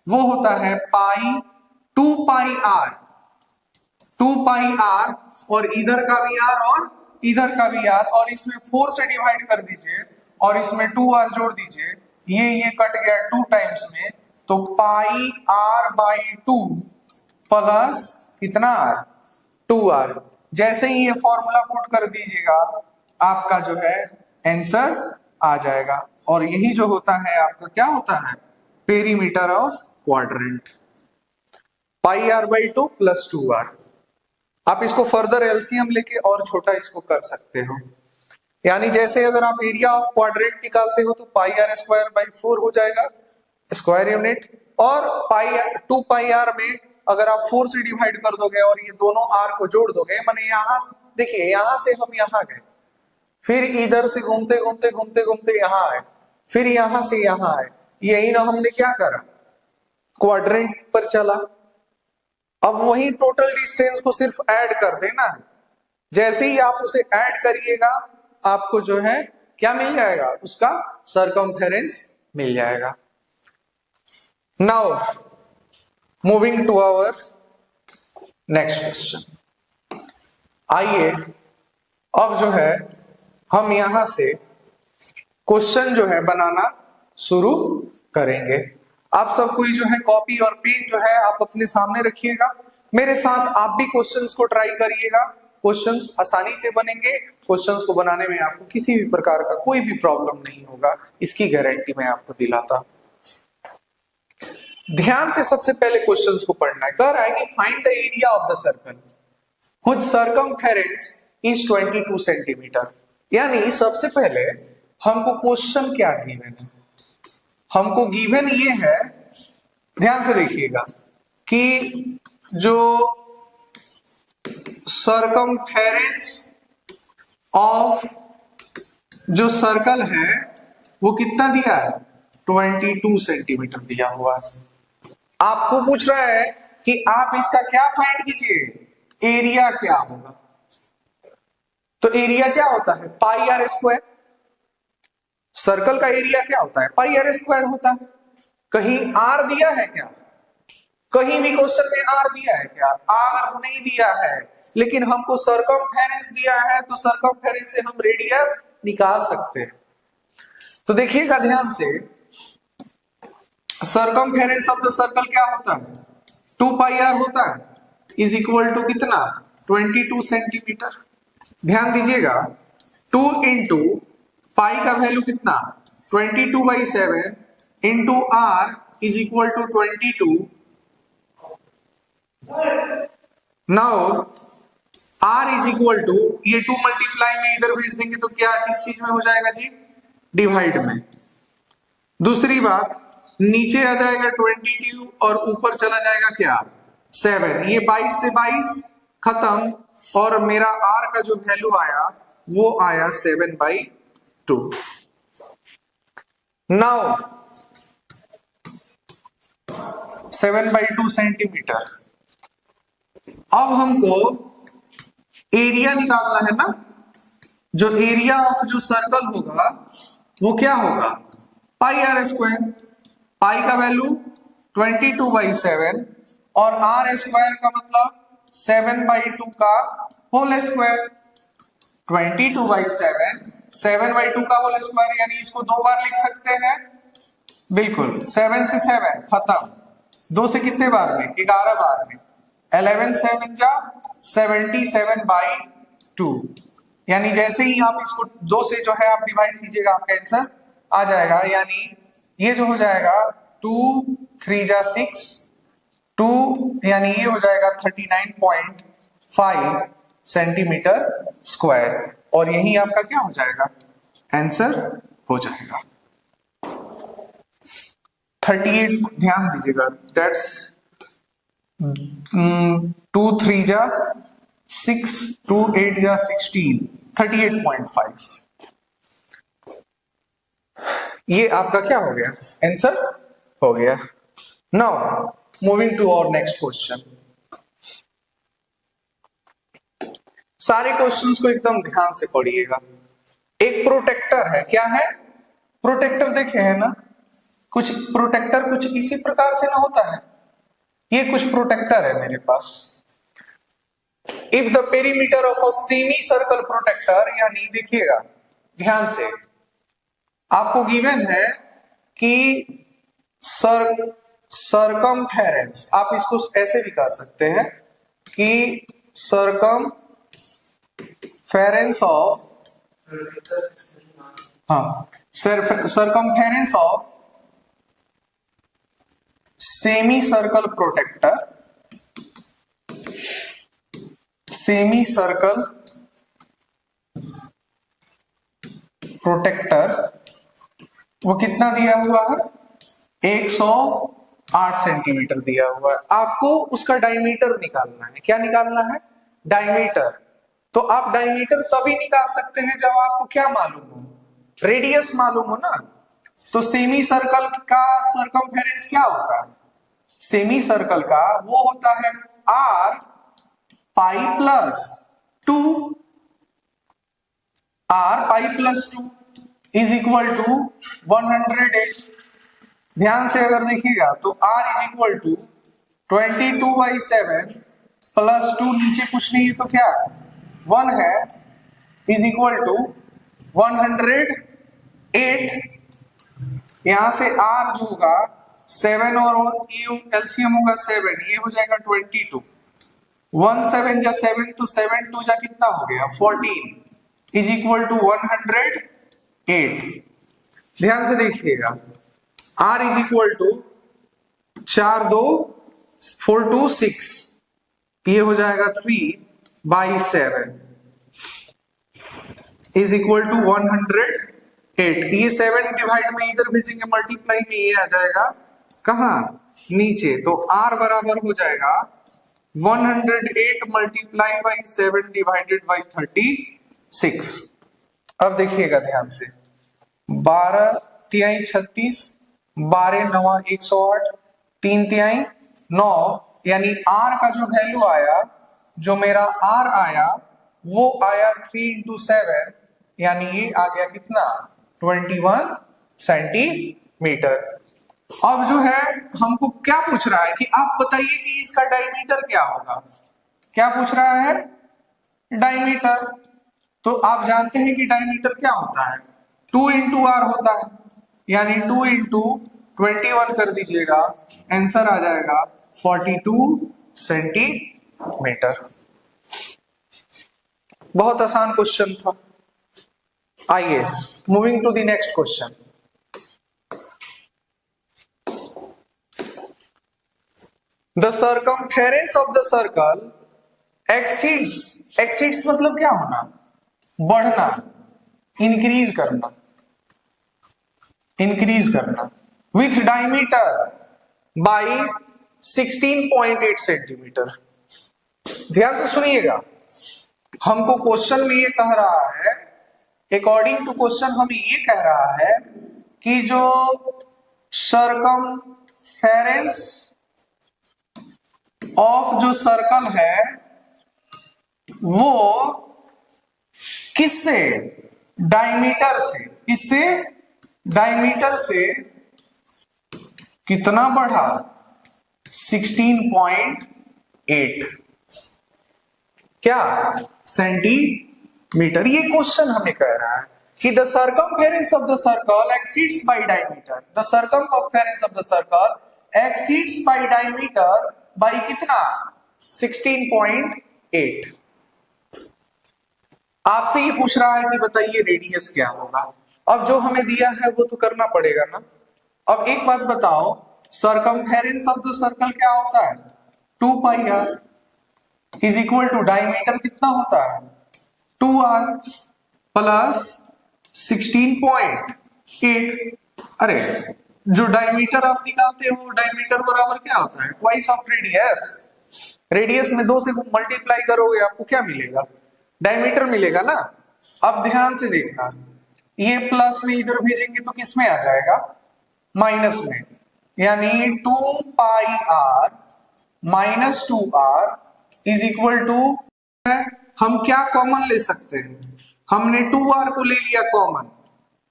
वो होता है 2πr, 2πr, और इधर का भी r और इधर का भी r, और इसमें 4 से डिवाइड कर दीजिए और इसमें 2r जोड़ दीजिए, ये कट गया 2 टाइम्स में, तो πr/2 प्लस कितना r, 2r। जैसे ही ये फॉर्मूला पुट कर दीजिएगा आपका जो है आंसर आ जाएगा। और यही जो होता है आपका क्या होता है, perimeter of quadrant. Pi r by 2 plus 2r। आप इसको फर्दर एलसीएम लेके और छोटा इसको कर सकते हो, यानी जैसे अगर आप एरिया ऑफ क्वाड्रेंट निकालते हो तो पाई आर स्क्वायर बाई 4 हो जाएगा स्क्वायर यूनिट, और पाई 2 पाई आर में अगर आप 4 से डिवाइड कर दोगे और ये दोनों आर को जोड़ दोगे, माने यहां देखिए यहां से हम यहां गए, फिर इधर से घूमते घूमते घूमते घूमते यहां आए, फिर यहां से यहां आए, यही ना हमने क्या करा, क्वाड्रेंट पर चला। अब वही टोटल डिस्टेंस को सिर्फ ऐड कर देना है, जैसे ही आप उसे ऐड करिएगा आपको जो है क्या मिल जाएगा, उसका सरकमफेरेंस मिल जाएगा। Now moving to our next question. आइए अब जो है हम यहां से क्वेश्चन जो है बनाना शुरू करेंगे। आप सब कोई जो है कॉपी और पेन जो है आप अपने सामने रखिएगा, मेरे साथ आप भी क्वेश्चंस को ट्राई करिएगा। क्वेश्चंस आसानी से बनेंगे, क्वेश्चंस को बनाने में आपको किसी भी प्रकार का कोई भी प्रॉब्लम नहीं होगा, इसकी गारंटी मैं आपको दिलाता। ध्यान से सबसे पहले क्वेश्चंस को पढ़ना है। कह रहा है कि find the area of the circle which circumference is 22 centimetre. यानी सबसे पहले हमको क्वेश्चन क्या गिवन है, हमको गिवन ये है, ध्यान से देखिएगा कि जो सरकमफेरेंस ऑफ जो सर्कल है वो कितना दिया है, 22 सेंटीमीटर दिया हुआ है। आपको पूछ रहा है कि आप इसका क्या फाइंड कीजिए, एरिया क्या होगा। तो एरिया क्या होता है, पाई आर स्क्वायर। सर्कल का एरिया क्या होता है, पाई आर स्क्वायर होता है। कहीं आर दिया है क्या, कहीं भी क्वेश्चन में आर दिया है क्या, आर नहीं दिया है, लेकिन हमको सरकमफेरेंस दिया है तो सरकमफेरेंस से हम रेडियस निकाल सकते हैं। तो देखिएगा ध्यान से, सरकमफेरेंस ऑफ द सर्कल क्या होता है, 2 पाई आर होता है, इज इक्वल टू कितना, 22 सेंटीमीटर। ध्यान दीजिएगा 2 इंटू पाई का वैल्यू कितना, 22/7 into R is equal to 22। Now R is equal to, ये 2 मल्टीप्लाई में इधर भेज देंगे तो क्या किस चीज में हो जाएगा जी, डिवाइड में। दूसरी बात, नीचे आ जाएगा 22 और ऊपर चला जाएगा क्या 7, ये 22 से 22 खत्म, और मेरा आर का जो वैल्यू आया वो आया 7/2। Now 7/2 centimetre. अब हमको एरिया निकालना है ना, जो एरिया ऑफ जो सर्कल होगा वो क्या होगा, पाई आर स्क्वायर। पाई का वैल्यू 22/7 और आर स्क्वायर का मतलब 7/2 का होल स्क्वायर। 22/7 7/2 का होल स्क्वायर, यानी इसको 2 बार लिख सकते हैं, बिल्कुल। 7 से 7 खत्म, 2 से कितने बार में, 11 बार में, 11 7 जा 77/2। यानी जैसे ही आप इसको 2 से जो है आप डिवाइड कीजिएगा आपका आंसर आ जाएगा, यानी ये जो हो जाएगा 2 3 जा 6 2, यानी ये हो जाएगा 39.5 सेंटीमीटर स्क्वायर, और यही आपका क्या हो जाएगा, आंसर हो जाएगा 38। ध्यान दीजिएगा, दैट्स 2 3 जा 6 2 8 जा 16, 38.5। ये आपका क्या हो गया, आंसर हो गया। Now moving to our next question. सारे क्वेश्चंस को एकदम ध्यान से पढ़िएगा। एक प्रोटेक्टर है, क्या है, प्रोटेक्टर देखे है ना, कुछ प्रोटेक्टर कुछ इसी प्रकार से ना होता है, ये कुछ प्रोटेक्टर है मेरे पास। If the perimeter of a semi circle protractor, यानी देखिएगा ध्यान से, आपको गिवन है कि सरकमफेरेंस, आप इसको ऐसे भी कह सकते हैं कि सरकमफेरेंस ऑफ हाँ, circumference of semicircle protector, semicircle protector वो कितना दिया हुआ है? 108 सेंटीमीटर दिया हुआ है। आपको उसका डायमीटर निकालना है। क्या निकालना है? डायमीटर। तो आप डायमीटर तभी निकाल सकते हैं जब आपको क्या मालूम हो? रेडियस मालूम हो ना। तो सेमी सर्कल का सर्कमफेरेंस क्या होता है? सेमी सर्कल का वो होता है r pi plus 2, r pi plus 2 is equal to 108। ध्यान से अगर देखिएगा तो r is equal to 22/7 plus 2, नीचे कुछ नहीं है तो क्या 1 है, इज इक्वल टू 108। यहां से r जो होगा 7 और एलसीएम होगा 7, ये हो जाएगा 22। 1 7 जा 7 तो 7 2 जा कितना हो गया 14 इज इक्वल टू 108। ध्यान से देखिएगा r इज इक्वल टू 4 2 4 2 6, ये हो जाएगा 3/7 इज इक्वल टू 108। ये 7 डिवाइड में इधर भेजेंगे मल्टीप्लाई में, ये आ जाएगा कहां नीचे। तो r बराबर हो जाएगा 108 मल्टीप्लाई बाई 7 डिवाइडेड बाई 36। अब देखिएगा ध्यान से 12 तिहाई 36, 12 9 108, 3 तिहाई 9, यानी r का जो वैल्यू आया, जो मेरा r आया वो आया 3 इंटू 7, यानी ये आ गया कितना 21 सेंटीमीटर। अब जो है हमको क्या पूछ रहा है कि आप बताइए कि इसका डायमीटर क्या होगा। क्या पूछ रहा है? डायमीटर। तो आप जानते हैं कि डायमीटर क्या होता है? 2 इंटू आर होता है, यानी 2 इंटू 21 कर दीजिएगा, आंसर आ जाएगा 42 सेंटीमीटर। बहुत आसान क्वेश्चन था। आइए moving to the next question. The circumference of the circle exceeds मतलब क्या होना? बढ़ना, इंक्रीज करना विथ डायमीटर बाय 16.8 सेंटीमीटर। ध्यान से सुनिएगा, हमको क्वेश्चन में ये कह रहा है, अकॉर्डिंग टू क्वेश्चन हमें ये कह रहा है कि जो सर्कमफेरेंस ऑफ जो सर्कल है वो किससे? डायमीटर से। किससे? डायमीटर से कितना बढ़ा? 16.8 क्या सेंटीमीटर। ये क्वेश्चन हमें कह रहा है कि the circumference of the circle exceeds by diameter. The circumference of the circle exceeds by diameter by कितना? 16.8। आपसे ये पूछ रहा है कि बताइए रेडियस क्या होगा। अब जो हमें दिया है वो तो करना पड़ेगा ना। अब एक बात बताओ, सर्कमफेरेंस ऑफ द सर्कल क्या होता है? 2 pi r is equal to diameter कितना होता है? 2r plus 16.8। अरे जो डायमीटर आप निकालते हो, डायमीटर बराबर क्या होता है? Twice of radius. रेडियस में 2 से मल्टीप्लाई करोगे आपको क्या मिलेगा? डायमीटर मिलेगा ना। अब ध्यान से देखना, ये प्लस में इधर भेजेंगे तो किस में आ जाएगा? माइनस में, यानी 2 pi r minus 2r is equal to, हम क्या कॉमन ले सकते हैं? हमने 2r को ले लिया कॉमन,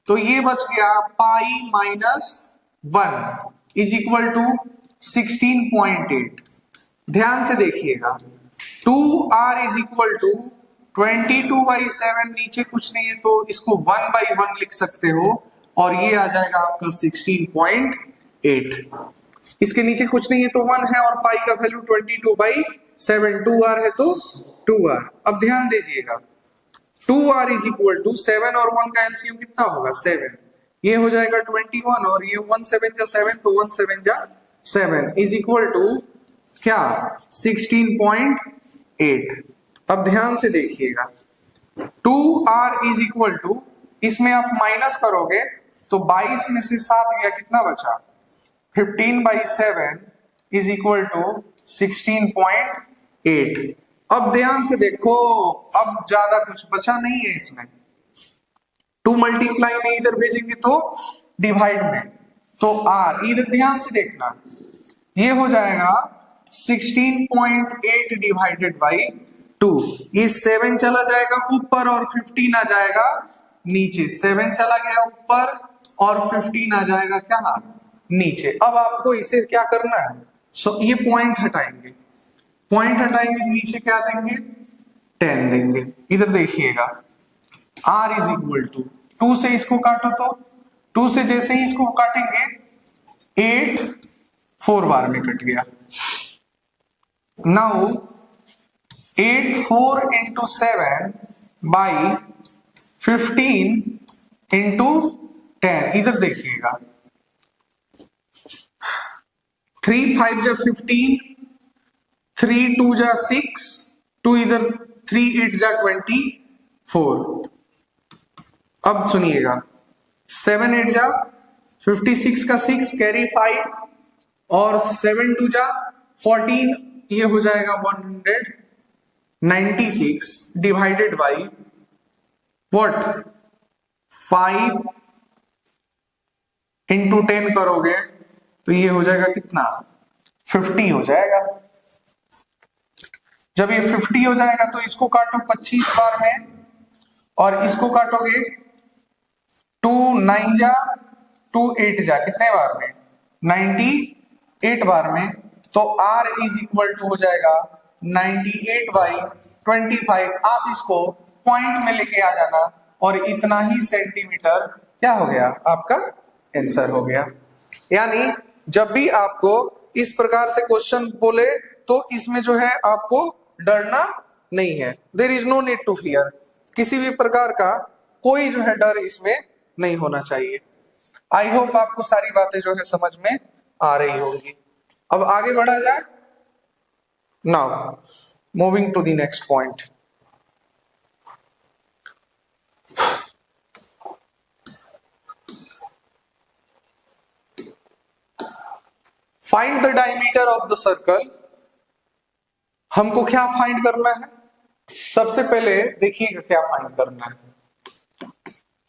तो ये बच गया pi minus 1 is equal to 16.8। ध्यान से देखिएगा, 2r इज इक्वल टू 22/7, नीचे कुछ नहीं है तो इसको 1/1 लिख सकते हो, और ये आ जाएगा आपका 16.8। इसके नीचे कुछ नहीं है तो 1 है, और पाई का वैल्यू 22/7, 2r है तो 2r। अब ध्यान दीजिएगा, 2r इज इक्वल टू 7 और 1 का एलसीएम कितना होगा 7, ये हो जाएगा 21 और ये 1 7 जा 7 तो 1 7 जा 7 इज इक्वल टू क्या 16.8। अब ध्यान से देखिएगा 2r इज इक्वल टू, इसमें आप माइनस करोगे तो 22 में से 7 गया कितना बचा 15/7 इज इक्वल टू 16.8। अब ध्यान से देखो, अब ज्यादा कुछ बचा नहीं है इसमें, 2 मल्टीप्लाई में इधर भेजेंगे तो डिवाइड में, तो r इधर ध्यान से देखना, ये हो जाएगा 16.8 डिवाइडेड बाई 2। ये 7 चला जाएगा ऊपर और 15 आ जाएगा नीचे, 7 चला गया ऊपर और 15 आ जाएगा क्या नीचे। अब आपको इसे क्या करना है, ये पॉइंट हटाएंगे, पॉइंट हटाएंगे नीचे क्या देंगे 10 देंगे। इधर देखिएगा r इज इक्वल टू 2 से इसको काटो तो 2 से जैसे ही इसको काटेंगे 8 4 बार में कट गया। नाउ 8 4 into 7 by 15 into 10, इधर देखिएगा 3 5 जा 15, 3 2 जा 6, 2 इधर 3 8 जा 24। अब सुनिएगा 7 8 जा 56 का 6 कैरी 5 और 7 2 जा 14, ये हो जाएगा 196 डिवाइडेड बाई व्हाट 5 इंटू 10 करोगे तो ये हो जाएगा कितना 50 हो जाएगा। जब ये 50 हो जाएगा तो इसको काटो 25 बार में और इसको काटोगे 2 9 जा 2 8 जा कितने बार में 98 बार में, तो r इज इक्वल टू हो जाएगा 98/25। आप इसको पॉइंट में लेके आ जाना और इतना ही सेंटीमीटर क्या हो गया आपका आंसर हो गया। यानी जब भी आपको इस प्रकार से क्वेश्चन बोले तो इसमें जो है आपको डरना नहीं है, there is no need to fear, किसी भी प्रकार का कोई जो है डर इसमें नहीं होना चाहिए। आई होप आपको सारी बातें जो है समझ में आ रही होंगी। अब आगे बढ़ा जाए। Now moving to the next point. Find the diameter of the circle. हमको क्या फाइंड करना है, सबसे पहले देखिएगा क्या फाइंड करना है,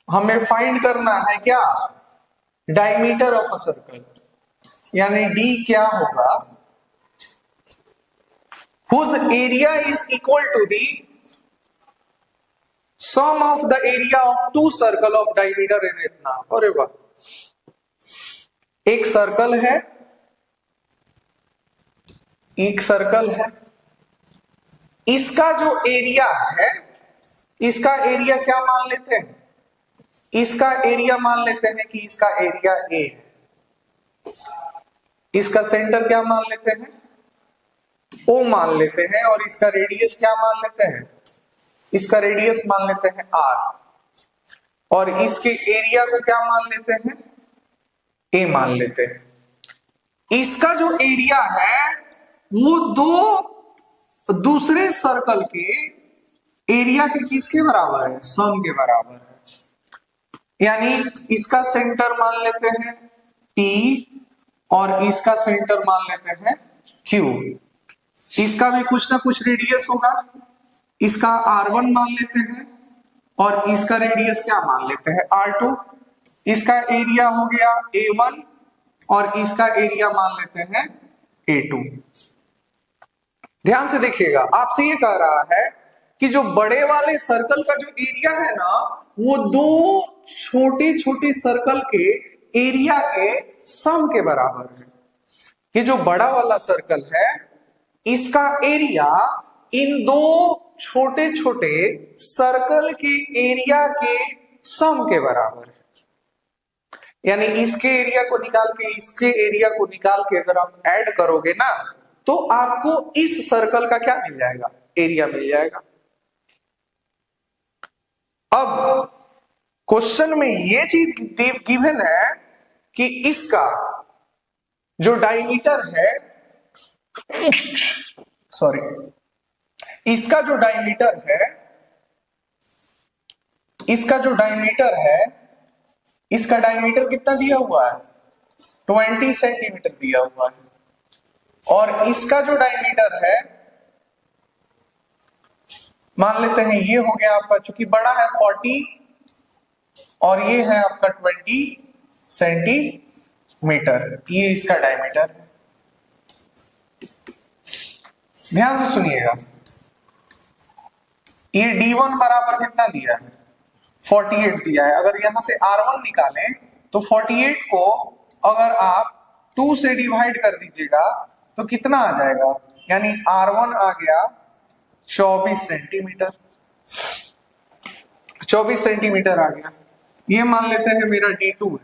हमें फाइंड करना है क्या डायमीटर ऑफ अ सर्कल, यानी d क्या होगा whose area is equal to the sum of the area of two circle of diameter in इतना। अरे वाह, एक सर्कल है, एक सर्कल है, इसका जो एरिया है, इसका एरिया क्या मान लेते हैं, इसका एरिया मान लेते हैं कि इसका एरिया a है, इसका सेंटर क्या मान लेते हैं O मान लेते हैं, और इसका रेडियस क्या मान लेते हैं, इसका रेडियस मान लेते हैं R, और इसके एरिया को क्या मान लेते हैं A मान लेते हैं। इसका जो एरिया है वो दो दूसरे सर्कल के एरिया के किसके बराबर है, सम के बराबर है। यानी इसका सेंटर मान लेते हैं P और इसका सेंटर मान लेते हैं Q, इसका भी कुछ ना कुछ रेडियस होगा, इसका R1 मान लेते हैं और इसका रेडियस क्या मान लेते हैं R2, इसका एरिया हो गया A1 और इसका एरिया मान लेते हैं A2। ध्यान से देखिएगा, आपसे ये कह रहा है कि जो बड़े वाले सर्कल का जो एरिया है ना, वो दो छोटे छोटे सर्कल के एरिया के सम के बराबर है। ये जो बड़ा वाला सर्कल है इसका एरिया इन दो छोटे छोटे सर्कल के एरिया के सम के बराबर है। यानी इसके एरिया को निकाल के इसके एरिया को निकाल के अगर आप ऐड करोगे ना तो आपको इस सर्कल का क्या मिल जाएगा, एरिया मिल जाएगा। अब क्वेश्चन में ये चीज गिवन है कि इसका जो डायमीटर है, सॉरी, इसका जो डायमीटर है, इसका डायमीटर कितना दिया हुआ है? 20 सेंटीमीटर दिया हुआ है। और इसका जो डायमीटर है, मान लेते हैं ये हो गया आपका, चूंकि बड़ा है 40 और ये है आपका 20 सेंटीमीटर, ये इसका डायमीटर। ध्यान से सुनिएगा, ये D1 बराबर कितना दिया है? 48 दिया है। अगर यहां से R1 निकालें तो 48 को अगर आप 2 से डिवाइड कर दीजिएगा तो कितना आ जाएगा? यानी R1 आ गया 24 सेंटीमीटर। 24 सेंटीमीटर आ गया। ये मान लेते हैं मेरा D2 है।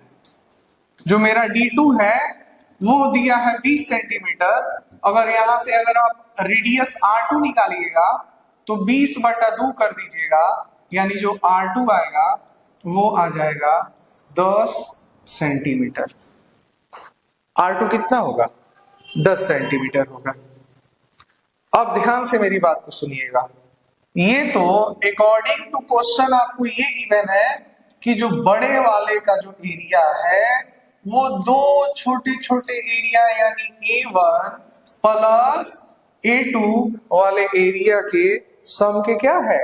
जो मेरा D2 है वो दिया है 20 सेंटीमीटर। अगर यहां से अगर आप रेडियस R2 निकालिएगा तो 20/2 कर दीजिएगा, यानी जो R2 आएगा वो आ जाएगा 10 सेंटीमीटर। R2 कितना होगा? 10 सेंटीमीटर होगा। अब ध्यान से मेरी बात को सुनिएगा, ये तो अकॉर्डिंग टू क्वेश्चन आपको ये गिवन है कि जो बड़े वाले का जो एरिया है वो दो छोटे छोटे एरिया यानी A1 प्लस A2 वाले एरिया के सम के क्या है?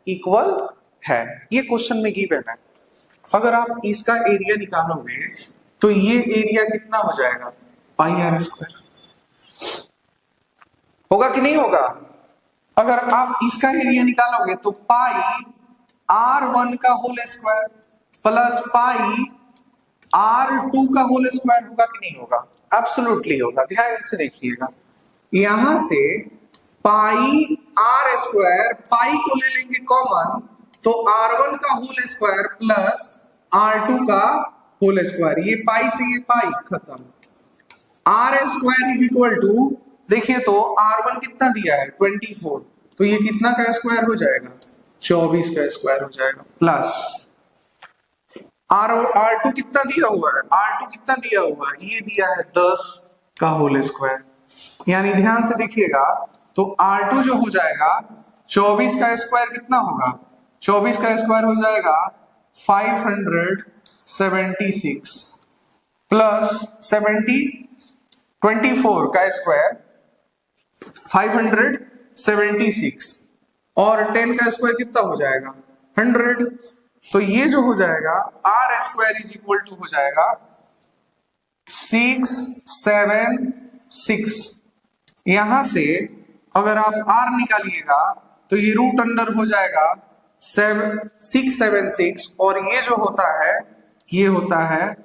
इक्वल है। ये क्वेश्चन में गिवन है। अगर आप इसका एरिया निकालोगे तो ये एरिया कितना हो जाएगा? πr²। होगा कि नहीं होगा? अगर आप इसका एरिया निकालोगे तो πr1 का होल स्क्वायर प्लस πr2 का होल स्क्वायर होगा कि नहीं होगा? एब्सोल्युटली होगा। ध्यान से देखिएगा, यहां से πr², पाई को ले लेंगे कॉमन तो r1 का होल स्क्वायर प्लस r2 का होल स्क्वायर, ये पाई से ये पाई खत्म। r² इज इक्वल टू, देखिए तो r1 कितना दिया है? 24, तो ये कितना का स्क्वायर हो जाएगा? 24 का स्क्वायर हो जाएगा, प्लस r2 कितना दिया हुआ है? r2 कितना दिया हुआ है? ये दिया है 10 का होल स्क्वायर। यानी ध्यान से देखिएगा तो R2 जो हो जाएगा 24 का स्क्वायर कितना होगा? 24 का स्क्वायर हो जाएगा 576 प्लस 24 का स्क्वायर 576 और 10 का स्क्वायर कितना हो जाएगा? 100। तो ये जो हो जाएगा R² इज इक्वल टू हो जाएगा 676। यहां से अगर आप R निकालिएगा तो ये रूट अंडर हो जाएगा 676 और ये जो होता है ये होता है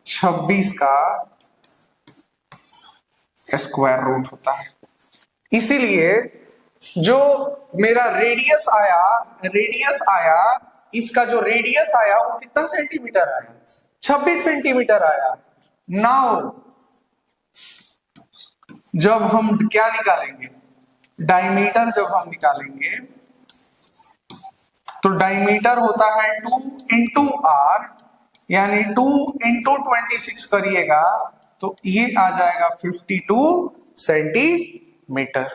26 का स्क्वायर रूट होता है। इसीलिए जो मेरा रेडियस आया, इसका जो रेडियस आया वो कितना सेंटीमीटर आया? 26 सेंटीमीटर आया। नाउ जब हम क्या निकालेंगे? डायमीटर जब हम निकालेंगे तो डायमीटर होता है 2 इंटू R, यानी 2 इंटू 26 करिएगा तो ये आ जाएगा 52 सेंटीमीटर।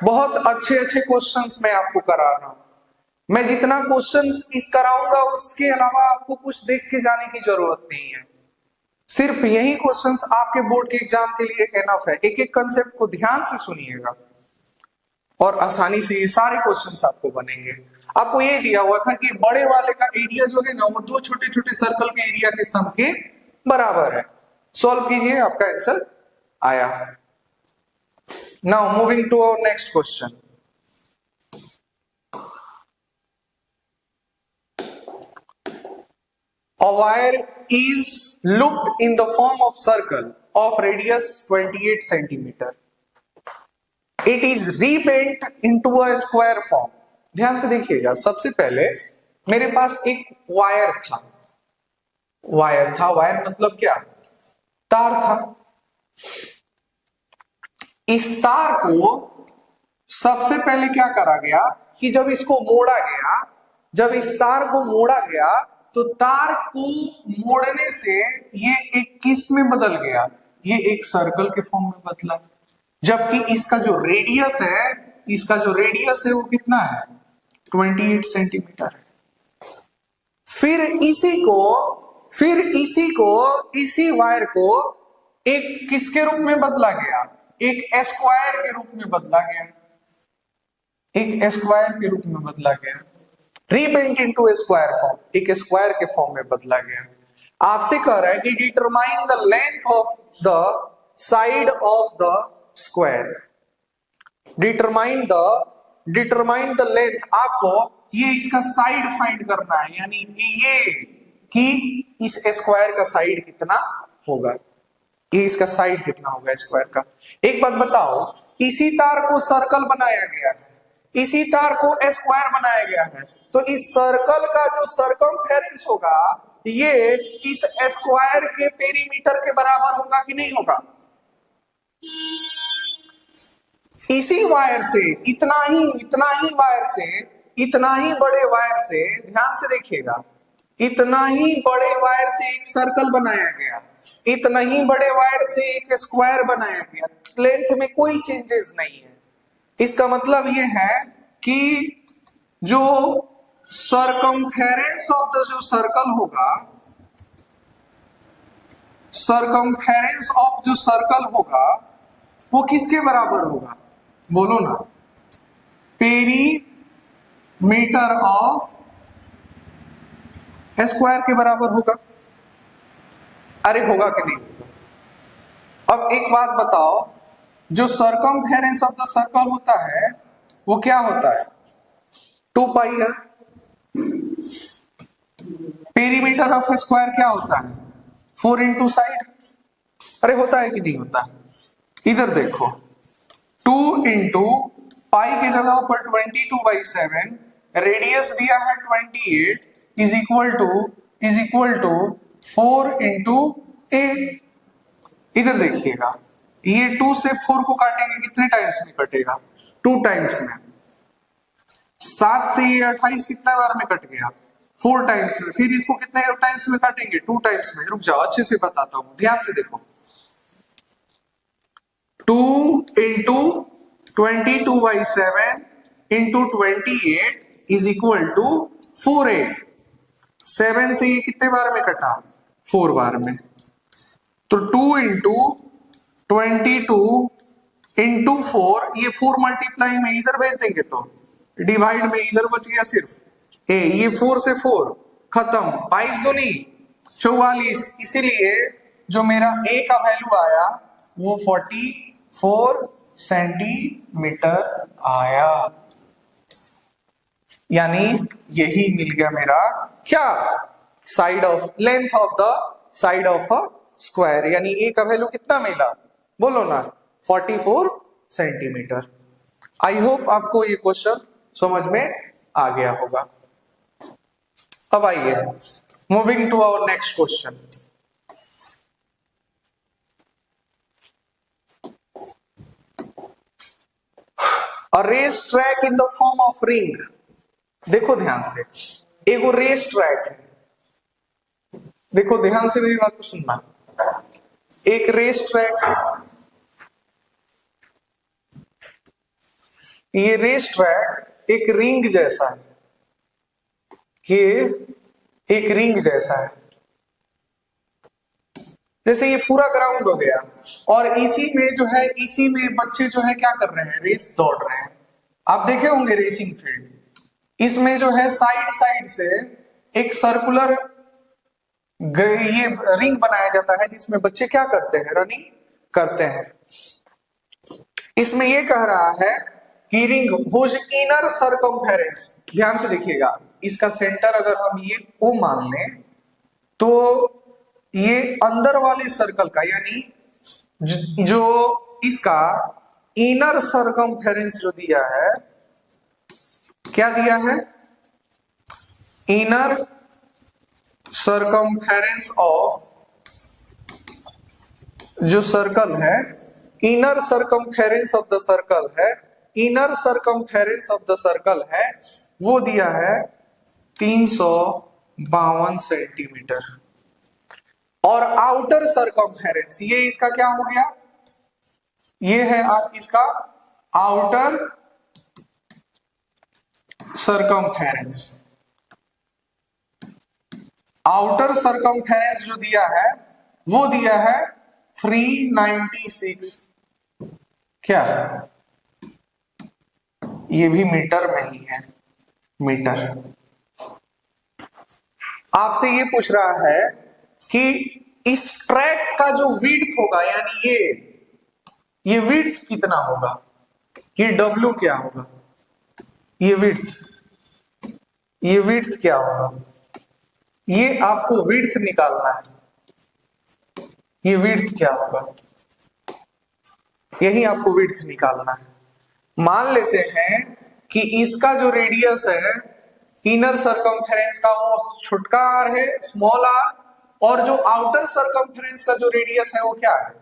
बहुत अच्छे अच्छे क्वेश्चंस मैं आपको करा रहा हूं। मैं जितना क्वेश्चंस इस कराऊंगा उसके अलावा आपको कुछ देख के जाने की जरूरत नहीं है। सिर्फ यही क्वेश्चंस आपके बोर्ड के एग्जाम के लिए एनफ है। एक एक कंसेप्ट को ध्यान से सुनिएगा और आसानी से ये सारे क्वेश्चंस आपको बनेंगे। आपको ये दिया हुआ था कि बड़े वाले का एरिया जो है ना वो दो छोटे छोटे सर्कल के एरिया के सम के बराबर है। सॉल्व कीजिए, आपका आंसर आया। Now moving to our next question. A wire is looped in the form of circle of radius 28 centimeter. It is rebent into a square form. ध्यान से देखिएगा, सबसे पहले मेरे पास एक वायर था। वायर मतलब क्या? तार था। इस तार को सबसे पहले क्या करा गया? कि जब इसको मोड़ा गया, जब इस तार को मोड़ा गया तो तार को मोड़ने से ये एक किस में बदल गया, ये एक सर्कल के फॉर्म में बदला। जबकि इसका जो रेडियस है, इसका जो रेडियस है वो कितना है, 28 सेंटीमीटर है। फिर इसी वायर को एक किसके रूप में बदला गया, एक स्क्वायर के रूप में बदला गया, एक स्क्वायर के रूप में बदला गया, रीपेंट इनटू स्क्वायर फॉर्म, एक स्क्वायर के फॉर्म में बदला गया। आपसे कह रहा है कि determine the length of the side of the square, determine the length, आपको ये इसका साइड फाइंड करना है, यानी ये कि इस स्क्वायर का साइड कितना होगा, ये इसका साइड कितना होगा स्क्वायर का। एक बात बताओ, इसी तार को सर्कल बनाया गया है, इसी तार को स्क्वायर बनाया गया है, तो इस सर्कल का जो सरकमफेरेंस होगा ये इस स्क्वायर के पेरीमीटर के बराबर होगा कि नहीं होगा। इसी वायर से इतना ही वायर से, इतना ही बड़े वायर से, ध्यान से देखिएगा, इतना ही बड़े वायर से एक सर्कल बनाया गया, इतना ही बड़े वायर से एक स्क्वायर बनाया गया, लेंथ में कोई चेंजेस नहीं है। इसका मतलब ये है कि जो सरकमफेरेंस ऑफ द जो सर्कल होगा, सरकमफेरेंस ऑफ जो सर्कल होगा वो किसके बराबर होगा, बोलो ना, पेरीमीटर ऑफ स्क्वायर के बराबर होगा। अरे होगा कि नहीं होगा। अब एक बात बताओ, जो सरकमफेरेंस ऑफ द सर्कल होता है वो क्या होता है, 2 पाई है। पेरीमीटर ऑफ स्क्वायर क्या होता है, 4 इंटू साइड। अरे होता है कि नहीं होता, इधर देखो, 2 इंटू पाई की जगह पर 22/7, रेडियस दिया है 28, इज इक्वल टू 4 इंटू 8। इधर देखिएगा, ये 2 से 4 को काटेंगे कितने टाइम्स में कटेगा, 2 टाइम्स में। 7 से ये 28 कितना बार में कट गया, 4 टाइम्स में। फिर इसको कितने टाइम्स में काटेंगे, 2 टाइम्स में। रुक जाओ, अच्छे से बताता हूं, ध्यान से देखो। 2 into 22/7 into 28 is equal to 4/8। 7 से ये कितने बार में कटा, 4 बार में। तो 2 इंटू 22 इंटू 4, ये 4 मल्टीप्लाई में इधर भेज देंगे तो डिवाइड में इधर बच गया सिर्फ ए, ये 4 से 4 खत्म, 22 दूनी 44। इसीलिए जो मेरा ए का वैल्यू आया वो 44 सेंटीमीटर आया, यानी यही मिल गया मेरा क्या, side of, length of the side of a square. यानी ए का वैल्यू कितना मिला, बोलो ना, 44 सेंटीमीटर। आई होप आपको ये क्वेश्चन समझ में आ गया होगा। अब आइए, moving to our next question. A race track in the form of ring। देखो ध्यान से, एक रेस ट्रैक है, देखो ध्यान से मेरी बात को सुनना। एक रेस ट्रैक है, ये रेस ट्रैक एक रिंग जैसा है, ये एक रिंग जैसा है। जैसे ये पूरा ग्राउंड हो गया और इसी में जो है, इसी में बच्चे जो है क्या कर रहे हैं, रेस दौड़ रहे हैं। आप देखे होंगे रेसिंग फील्ड, इसमें जो है साइड साइड से एक सर्कुलर ये रिंग बनाया जाता है जिसमें बच्चे क्या करते हैं, रनिंग करते हैं। इसमें ये कह रहा है कि रिंग हुज इनर सरकमफेरेंस, ध्यान से देखिएगा, इसका सेंटर अगर हम ये ओ मान लें तो ये अंदर वाले सर्कल का, यानी जो इसका इनर सरकमफेरेंस जो दिया है, क्या दिया है, इनर सरकमफेरेंस ऑफ जो सर्कल है, inner circumference of the circle है inner circumference of the circle है वो दिया है 352 सेंटीमीटर, और आउटर सरकमफेरेंस ये इसका क्या हो गया, ये है आप इसका आउटर सरकमफेरेंस। आउटर सरकमफेरेंस जो दिया है वो दिया है 396, क्या ये भी मीटर में ही है, मीटर। आपसे ये पूछ रहा है कि इस ट्रैक का जो विड्थ होगा, यानी ये विड्थ कितना होगा, ये W क्या होगा, ये विड्थ क्या होगा, ये आपको विड्थ निकालना है। ये विड्थ क्या होगा, यही आपको विड्थ निकालना है। मान लेते हैं कि इसका जो रेडियस है इनर सरकमफेरेंस का वो छोटका आर है, स्मॉल आर, और जो आउटर सरकमफेरेंस का जो रेडियस है वो क्या है,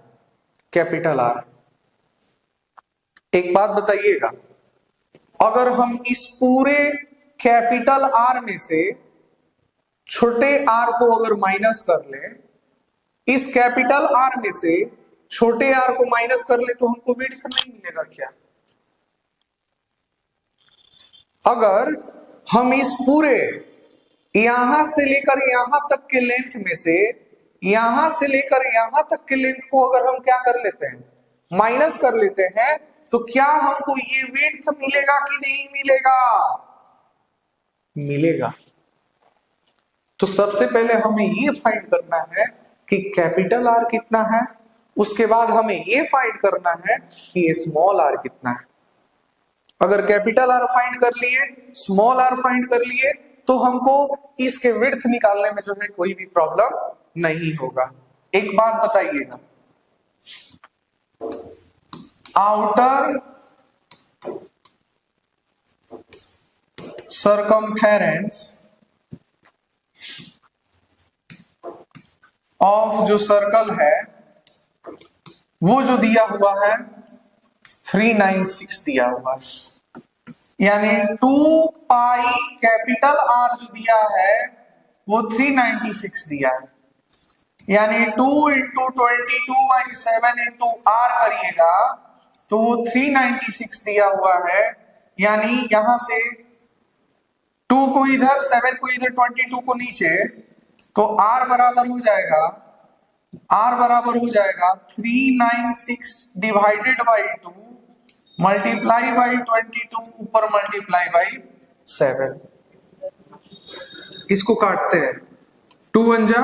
कैपिटल आर। एक बात बताइएगा, अगर हम इस पूरे कैपिटल आर में से छोटे आर को अगर माइनस कर ले, इस कैपिटल आर में से छोटे आर को माइनस कर ले, तो हमको विड्थ नहीं मिलेगा क्या। अगर हम इस पूरे यहां से लेकर यहां तक के लेंथ में से यहां से लेकर यहां तक के लेंथ को अगर हम क्या कर लेते हैं, माइनस कर लेते हैं, तो क्या हमको ये विड्थ मिलेगा कि नहीं मिलेगा, मिलेगा। तो सबसे पहले हमें ये फाइंड करना है कि कैपिटल आर कितना है, उसके बाद हमें ये फाइंड करना है कि स्मॉल आर कितना है। अगर कैपिटल आर फाइंड कर लिए, स्मॉल आर फाइंड कर लिए, तो हमको इसके विड्थ निकालने में जो है कोई भी प्रॉब्लम नहीं होगा। एक बात बताइएगा, आउटर सरकमफेरेंस ऑफ जो सर्कल है वो जो दिया हुआ है 396 दिया हुआ है, यानी 2 पाई कैपिटल आर जो दिया है वो 396 दिया है, यानी 2 इंटू 22/7 इंटू आर करिएगा तो 396 दिया हुआ है, यानी यहां से 2 को इधर, 7 को इधर, 22 को नीचे, तो R बराबर हो जाएगा, R बराबर हो जाएगा 396 डिवाइडेड बाई 2 मल्टीप्लाई बाई 22 ऊपर मल्टीप्लाई बाई 7। इसको काटते हैं, 2 1 जा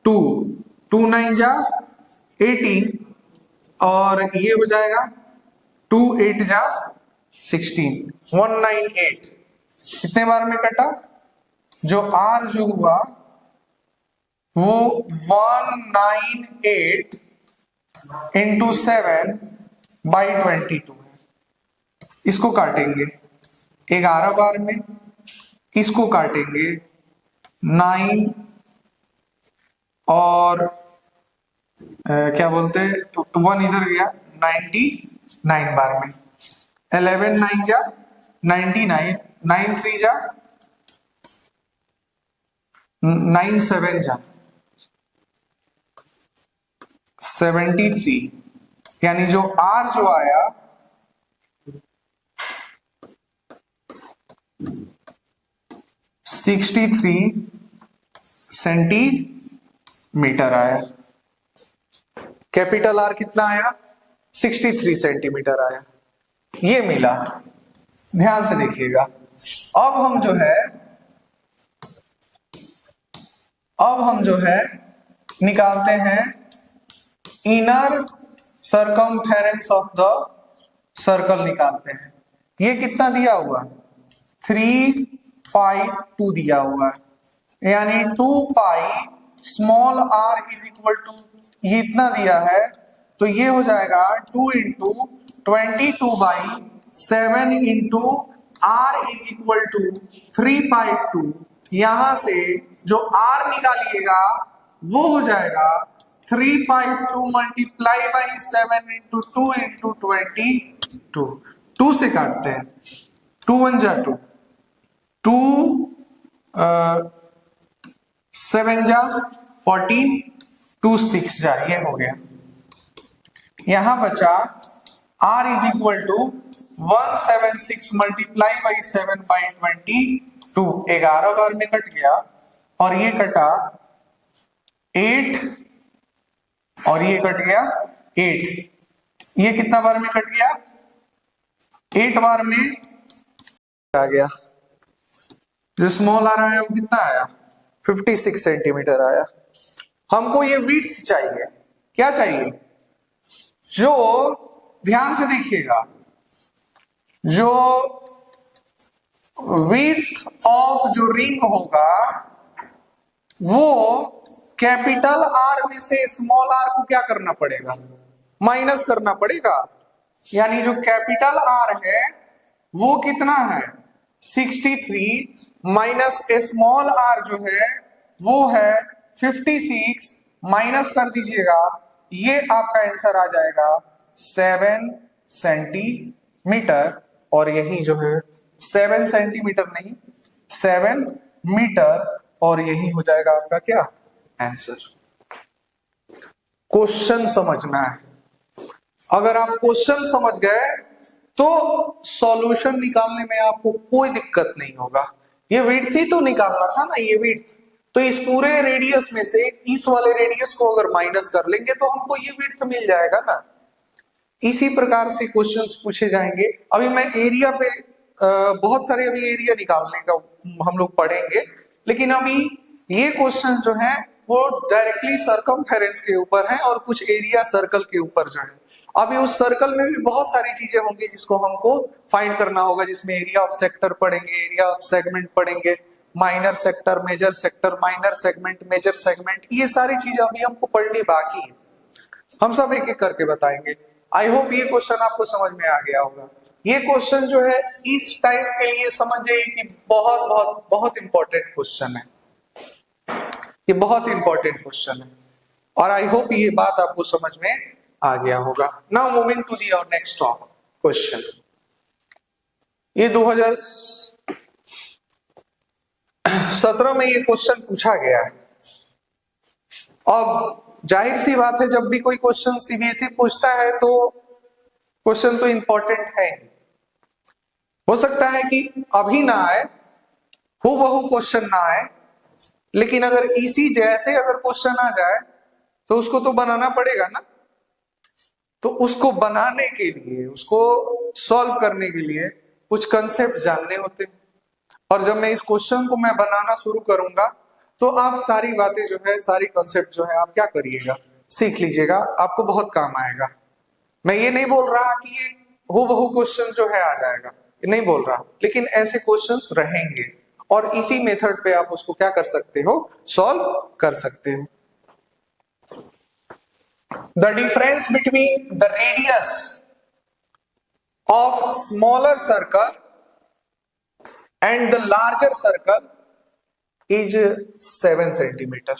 2, 2 9 जा 18, और ये हो जाएगा 2 8 जा 16, 198। कितने बार में कटा, जो R जो हुआ वो 198 इंटू 7/22 है। इसको काटेंगे 11 बार में, इसको काटेंगे 9 और क्या बोलते हैं 1 इधर गया 99 बार में, 11 9 जा 99, 9 3 जा 9 7 जा 73, यानी जो R जो आया 63 सेंटीमीटर आया। कैपिटल आर कितना आया, 63 सेंटीमीटर आया, ये मिला। ध्यान से देखिएगा, अब हम जो है निकालते हैं inner circumference of the circle निकालते हैं। ये कितना दिया हुआ, 352 दिया हुआ है, यानी 2 pi small r is equal to ये इतना दिया है, तो ये हो जाएगा 2 into 22/7 into r is equal to 3/2। यहां से जो r निकालिएगा वो हो जाएगा 3/2 मल्टीप्लाई बाई 7 इंटू 2 इंटू 22। 2 से काटते हैं, 2 1 जा 2, 2 7 जा 14, 2 6 जा, ये हो गया। यहां बचा r is equal to 176 multiply by 7 by 22, 11 बार में कट गया, और ये कटा 8, और ये कट गया 8, ये कितना बार में कट गया, 8 बार में आ गया। जो स्मॉल आ रहा है वो कितना आया, 56 सेंटीमीटर आया। हमको ये विड्थ चाहिए, क्या चाहिए, जो ध्यान से देखिएगा, जो विड्थ ऑफ जो रिंग होगा वो कैपिटल आर में से स्मॉल आर को क्या करना पड़ेगा, माइनस करना पड़ेगा। यानी जो कैपिटल आर है वो कितना है 63, माइनस स्मॉल आर जो है वो है 56, माइनस कर दीजिएगा, ये आपका आंसर आ जाएगा 7 सेंटीमीटर। और यही जो है 7 सेंटीमीटर नहीं 7 मीटर, और यही हो जाएगा आपका क्या आंसर। क्वेश्चन समझना है, अगर आप क्वेश्चन समझ गए तो सॉल्यूशन निकालने में आपको कोई दिक्कत नहीं होगा। ये विड्थ ही तो निकालना था ना, ये विड्थ, तो इस पूरे रेडियस में से इस वाले रेडियस को अगर माइनस कर लेंगे तो हमको ये विड्थ मिल जाएगा ना। इसी प्रकार से क्वेश्चंस पूछे जाएंगे। अभी मैं एरिया पे बहुत सारे अभी एरिया निकालने का हम लोग पढ़ेंगे, लेकिन अभी ये क्वेश्चन जो है वो डायरेक्टली सर्कमफेरेंस के ऊपर है और कुछ एरिया सर्कल के ऊपर जो है। अभी उस सर्कल में भी बहुत सारी चीजें होंगी जिसको हमको फाइंड करना होगा, जिसमें एरिया ऑफ सेक्टर पढ़ेंगे, एरिया ऑफ सेगमेंट पढ़ेंगे, minor sector, major sector, minor segment, major segment, ये सारी चीजें अभी हमको पढ़नी बाकी है। हम सब एक एक करके बताएंगे। आई होप ये क्वेश्चन आपको समझ में आ गया होगा। ये क्वेश्चन जो है इस टाइप के लिए समझ जाइए कि बहुत बहुत बहुत इंपॉर्टेंट क्वेश्चन है, ये बहुत इंपॉर्टेंट क्वेश्चन है, और आई होप ये बात आपको समझ में आ गया होगा। Now moving to the our next question. ये 2017 में ये क्वेश्चन पूछा गया है। अब जाहिर सी बात है, जब भी कोई क्वेश्चन सीबीएसई पूछता है तो क्वेश्चन तो इंपॉर्टेंट है। हो सकता है कि अभी ना आए, हूबहू क्वेश्चन ना आए, लेकिन अगर इसी जैसे अगर क्वेश्चन आ जाए तो उसको तो बनाना पड़ेगा ना। तो उसको बनाने के लिए, उसको सॉल्व करने के लिए कुछ कंसेप्ट जानने होते हैं, और जब मैं इस क्वेश्चन को मैं बनाना शुरू करूंगा तो आप सारी बातें जो है, सारी कंसेप्ट जो है आप क्या करिएगा, सीख लीजिएगा, आपको बहुत काम आएगा। मैं ये नहीं बोल रहा कि ये हूबहू क्वेश्चन जो है आ जाएगा, नहीं बोल रहा, लेकिन ऐसे क्वेश्चंस रहेंगे और इसी मेथड पे आप उसको क्या कर सकते हो, सॉल्व कर सकते हो। The difference between the radius of smaller circle and the larger circle is 7 centimetre.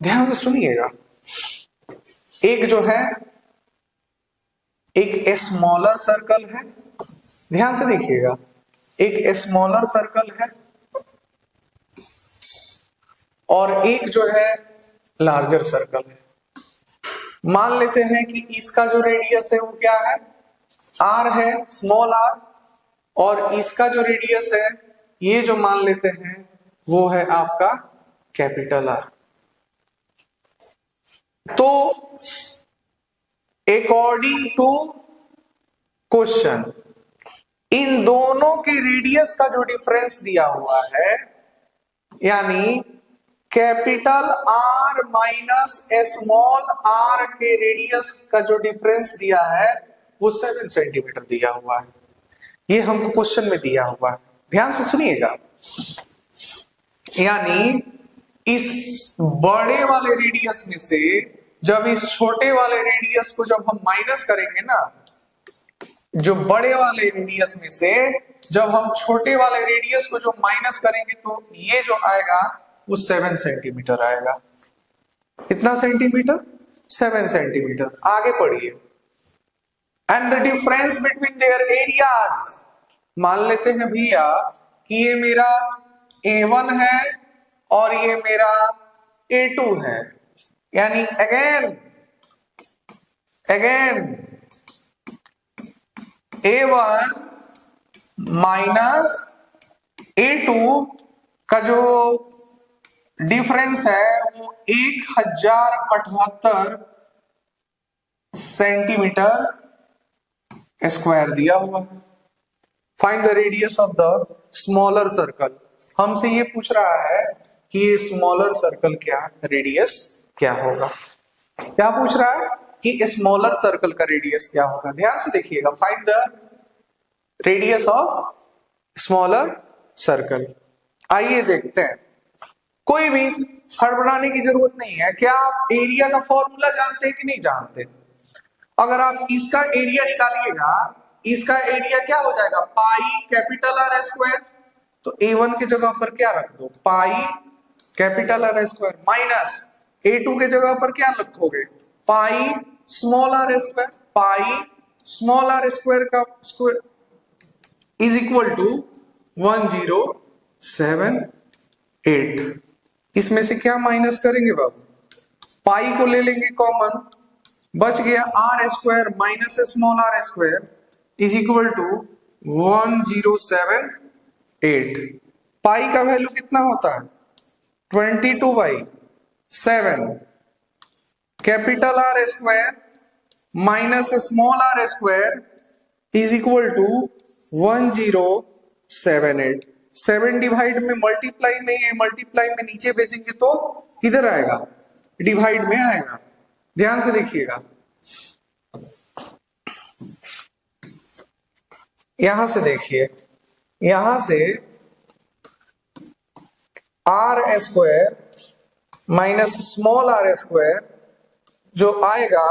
ध्यान से सुनिएगा, एक जो है एक स्मॉलर सर्कल है, ध्यान से देखिएगा, एक स्मॉलर सर्कल है और एक जो है लार्जर सर्कल है। मान लेते हैं कि इसका जो रेडियस है वो क्या है, आर है, स्मॉल आर, और इसका जो रेडियस है ये जो मान लेते हैं वो है आपका कैपिटल आर। तो अकॉर्डिंग टू क्वेश्चन इन दोनों के रेडियस का जो डिफरेंस दिया हुआ है, यानी capital are minus small r के रेडियस का जो डिफरेंस दिया है वो 7 सेंटीमीटर दिया हुआ है। ये हमको क्वेश्चन में दिया हुआ है, ध्यान से सुनिएगा। यानी इस बड़े वाले रेडियस में से जब इस छोटे वाले रेडियस को जब हम माइनस करेंगे ना, जो बड़े वाले रेडियस में से जब हम छोटे वाले रेडियस को जो माइनस करेंगे तो ये जो आएगा वो 7 सेंटीमीटर आएगा। कितना सेंटीमीटर, 7 सेंटीमीटर। आगे पढ़िए, and the difference between their areas. मान लेते हैं भैया कि ये मेरा A1 है और ये मेरा A2 है, यानी अगेन A1 माइनस A2 का जो डिफरेंस है वो 1078 सेंटीमीटर स्क्वायर दिया हुआ है। Find the radius of the smaller circle. हमसे ये पूछ रहा है कि ये स्मॉलर सर्कल क्या रेडियस क्या होगा। क्या पूछ रहा है कि स्मॉलर सर्कल का रेडियस क्या होगा। ध्यान से देखिएगा, find the radius of smaller circle. आइए देखते हैं। कोई भी हड़बड़ाने की जरूरत नहीं है। क्या आप एरिया का फॉर्मूला जानते हैं कि नहीं जानते। अगर आप इसका एरिया निकालिएगा, इसका एरिया क्या हो जाएगा, पाई कैपिटल आर स्क्वायर। तो A1 की जगह पर क्या रख दो, pi capital R square, minus A2 के जगह पर क्या रखोगे, pi small r square. Pi small r square का स्क्वायर इज इक्वल टू 1078। इसमें से क्या माइनस करेंगे बाबू, पाई को ले लेंगे कॉमन, बच गया R square minus small r square is equal to 1078। Pi का वैल्यू कितना होता है 22/7। Capital R square minus small r square is equal to 1078। 7 divide में मल्टीप्लाई में, ये मल्टीप्लाई में नीचे भेजेंगे तो किधर आएगा, डिवाइड में आएगा। ध्यान से देखिएगा, यहां से देखिए, यहां से R square minus small r square जो आएगा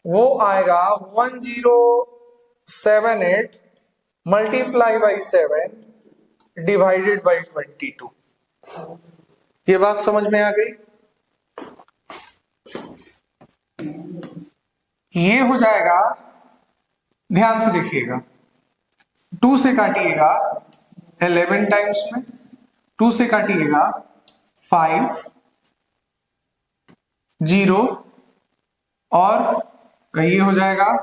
वो आएगा 1078 मल्टीप्लाई बाई 7 डिवाइडेड बाई 22। ये बात समझ में आ गई। ये हो जाएगा, ध्यान से देखिएगा, 2 से काटिएगा 11 टाइम्स में, 2 से काटिएगा 5 0 और ये हो जाएगा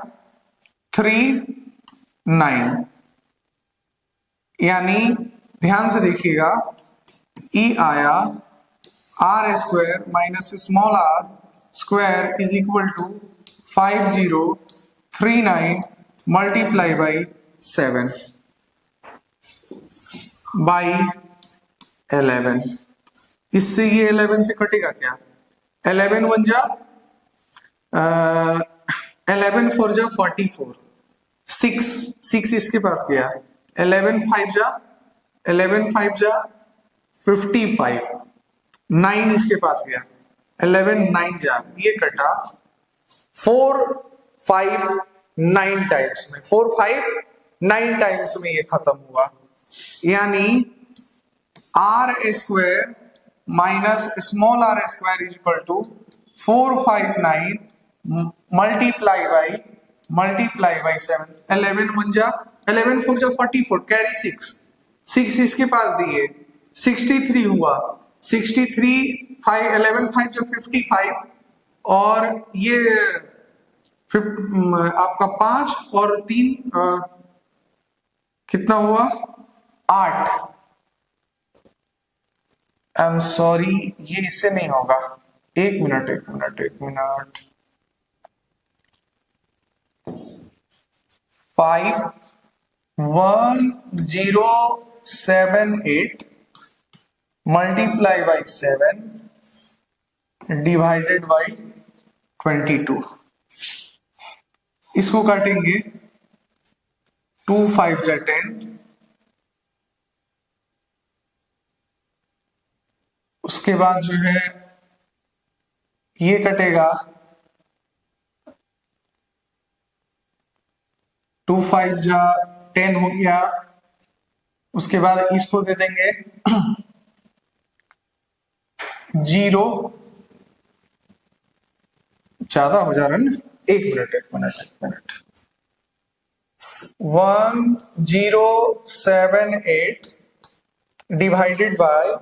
3 9। यानी ध्यान से देखिएगा, ई आया R square minus small r square is equal to 5039 multiply by 7 by 11। इससे ये 11 से कटेगा क्या, 11 1 जा 11 4 जा 44, 6 इसके पास गया, 11 5 जा 55, 9 इसके पास गया, 11 9 जा, ये कटा 4 5 9 टाइम्स में, 4 5 9 टाइम्स में ये खत्म हुआ। यानी R square minus small r square is equal to 459 multiply by 7। 11 1 जा 11 4 जा 44, कैरी 6 इसके पास दिए, 63 हुआ, 63 5 11 5 जो 55 और ये आपका 5 और 3 कितना हुआ 8। आई एम सॉरी, ये इससे नहीं होगा, एक minute 51078 multiply by 7 divided by 22। इसको काटेंगे 2 5 जा 10, उसके बाद जो है ये कटेगा 2 5 जा 10 हो गया, उसके बाद इसको दे देंगे 0, ज्यादा हो जा रहा है ना, एक मिनट 1078 divided by